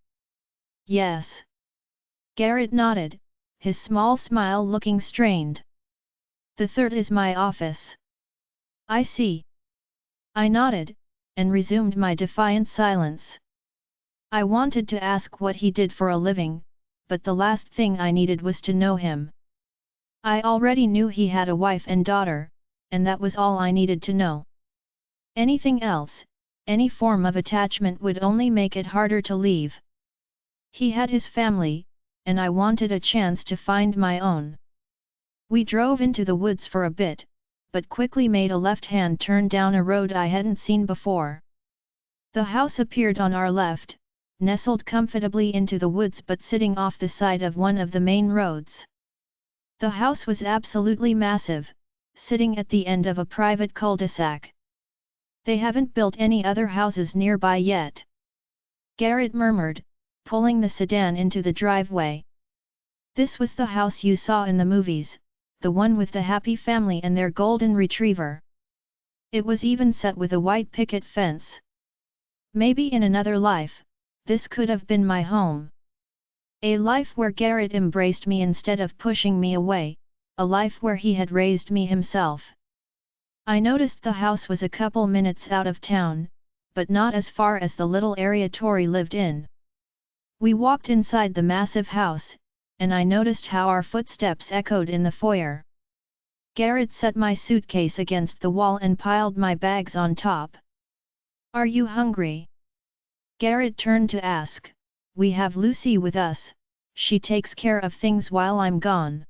"Yes." Garrett nodded, his small smile looking strained. "The third is my office." "I see." I nodded, and resumed my defiant silence. I wanted to ask what he did for a living, but the last thing I needed was to know him. I already knew he had a wife and daughter, and that was all I needed to know. Anything else, any form of attachment would only make it harder to leave. He had his family, and I wanted a chance to find my own. We drove into the woods for a bit, but quickly made a left-hand turn down a road I hadn't seen before. The house appeared on our left, nestled comfortably into the woods but sitting off the side of one of the main roads. The house was absolutely massive, sitting at the end of a private cul-de-sac. "They haven't built any other houses nearby yet," Garrett murmured, pulling the sedan into the driveway. "This was the house you saw in the movies, the one with the happy family and their golden retriever. It was even set with a white picket fence. Maybe in another life, this could have been my home. A life where Garrett embraced me instead of pushing me away, a life where he had raised me himself." I noticed the house was a couple minutes out of town, but not as far as the little area Tori lived in. We walked inside the massive house, and I noticed how our footsteps echoed in the foyer. Garrett set my suitcase against the wall and piled my bags on top. "Are you hungry?" Garrett turned to ask. "We have Lucy with us, she takes care of things while I'm gone.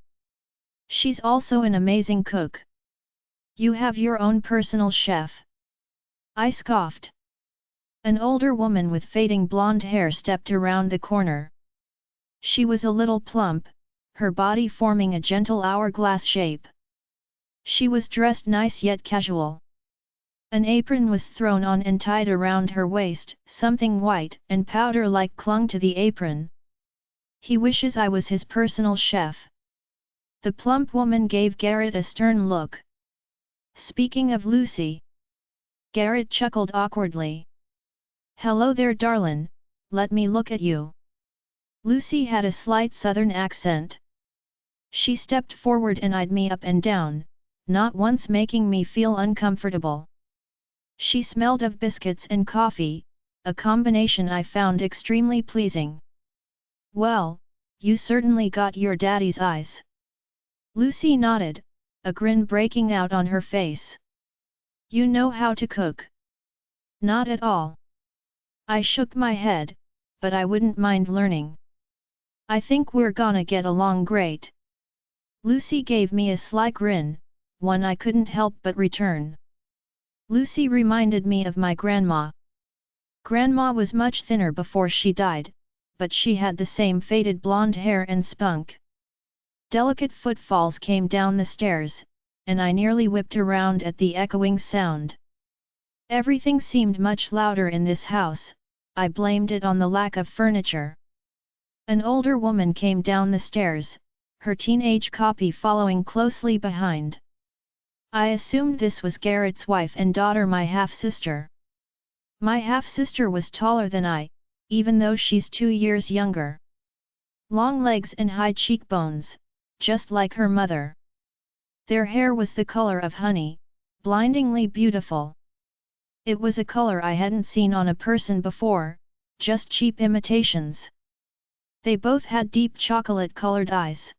She's also an amazing cook." "You have your own personal chef?" I scoffed. An older woman with fading blonde hair stepped around the corner. She was a little plump, her body forming a gentle hourglass shape. She was dressed nice yet casual. An apron was thrown on and tied around her waist, something white and powder-like clung to the apron. "He wishes I was his personal chef." The plump woman gave Garrett a stern look. "Speaking of Lucy." Garrett chuckled awkwardly. "Hello there darlin', let me look at you." Lucy had a slight southern accent. She stepped forward and eyed me up and down, not once making me feel uncomfortable. She smelled of biscuits and coffee, a combination I found extremely pleasing. "Well, you certainly got your daddy's eyes." Lucy nodded, a grin breaking out on her face. "You know how to cook?" "Not at all." I shook my head, but I wouldn't mind learning. "I think we're gonna get along great." Lucy gave me a sly grin, one I couldn't help but return. Lucy reminded me of my grandma. Grandma was much thinner before she died, but she had the same faded blonde hair and spunk. Delicate footfalls came down the stairs, and I nearly whipped around at the echoing sound. Everything seemed much louder in this house. I blamed it on the lack of furniture. An older woman came down the stairs, her teenage copy following closely behind. I assumed this was Garrett's wife and daughter, my half-sister. My half-sister was taller than I, even though she's 2 years younger. Long legs and high cheekbones, just like her mother. Their hair was the color of honey, blindingly beautiful. It was a color I hadn't seen on a person before, just cheap imitations. They both had deep chocolate-colored eyes.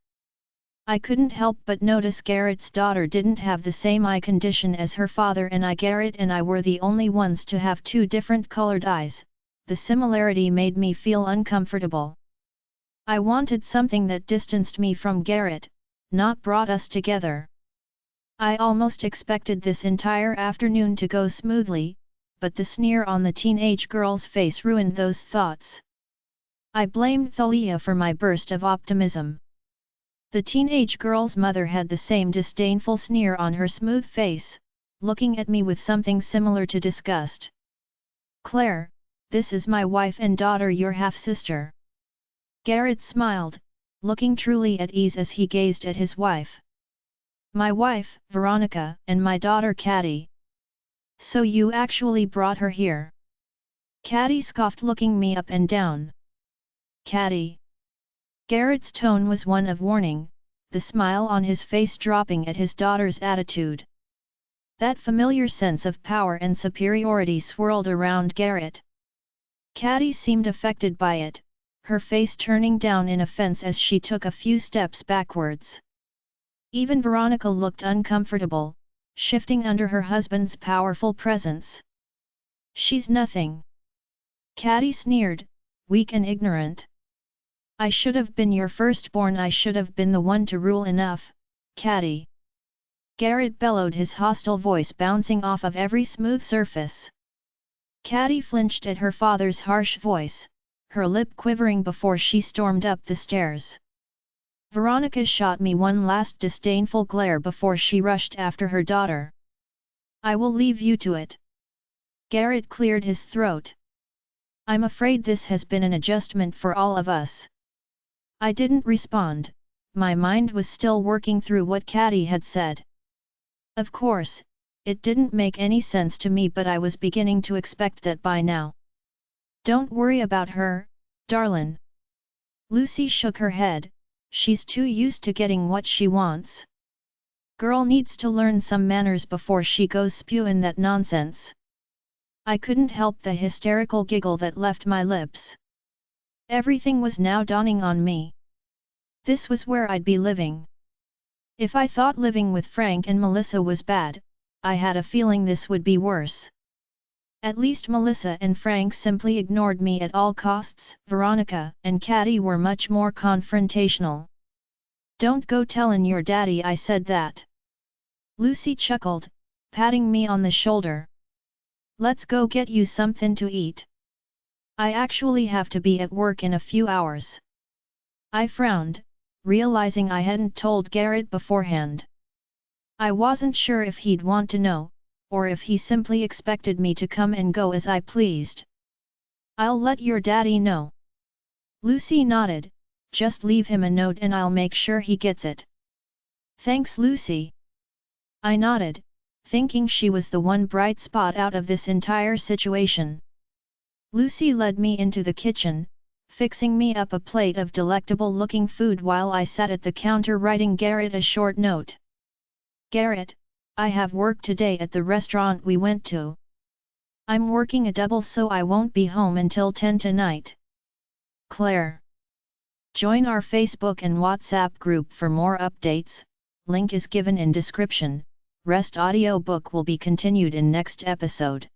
I couldn't help but notice Garrett's daughter didn't have the same eye condition as her father, and Garrett and I were the only ones to have 2 different colored eyes. The similarity made me feel uncomfortable. I wanted something that distanced me from Garrett, not brought us together. I almost expected this entire afternoon to go smoothly, but the sneer on the teenage girl's face ruined those thoughts. I blamed Thalia for my burst of optimism. The teenage girl's mother had the same disdainful sneer on her smooth face, looking at me with something similar to disgust. "Claire, this is my wife and daughter, your half-sister." Garrett smiled, looking truly at ease as he gazed at his wife. "My wife, Veronica, and my daughter Caddy. So you actually brought her here?" Caddy scoffed, looking me up and down. "Caddy?" Garrett's tone was one of warning, the smile on his face dropping at his daughter's attitude. That familiar sense of power and superiority swirled around Garrett. Caddy seemed affected by it, her face turning down in offense as she took a few steps backwards. Even Veronica looked uncomfortable, shifting under her husband's powerful presence. "She's nothing." Caddy sneered, "Weak and ignorant. I should have been your firstborn, I should have been the one to rule. Enough, Caddy." Garrett bellowed, his hostile voice bouncing off of every smooth surface. Caddy flinched at her father's harsh voice, her lip quivering before she stormed up the stairs. Veronica shot me one last disdainful glare before she rushed after her daughter. "I will leave you to it." Garrett cleared his throat. "I'm afraid this has been an adjustment for all of us." I didn't respond, my mind was still working through what Caddy had said. Of course, it didn't make any sense to me, but I was beginning to expect that by now. "Don't worry about her, darlin'." Lucy shook her head, "She's too used to getting what she wants. Girl needs to learn some manners before she goes spewing that nonsense." I couldn't help the hysterical giggle that left my lips. Everything was now dawning on me. This was where I'd be living. If I thought living with Frank and Melissa was bad, I had a feeling this would be worse. At least Melissa and Frank simply ignored me at all costs. Veronica and Caddy were much more confrontational. "Don't go tellin' your daddy I said that." Lucy chuckled, patting me on the shoulder. "Let's go get you something to eat. I actually have to be at work in a few hours." I frowned, realizing I hadn't told Garrett beforehand. I wasn't sure if he'd want to know, or if he simply expected me to come and go as I pleased. "I'll let your daddy know." Lucy nodded, "Just leave him a note and I'll make sure he gets it." "Thanks, Lucy." I nodded, thinking she was the one bright spot out of this entire situation. Lucy led me into the kitchen, fixing me up a plate of delectable-looking food while I sat at the counter writing Garrett a short note. "Garrett, I have work today at the restaurant we went to. I'm working a double so I won't be home until 10 tonight. Claire." Join our Facebook and WhatsApp group for more updates, link is given in description. Rest audiobook will be continued in next episode.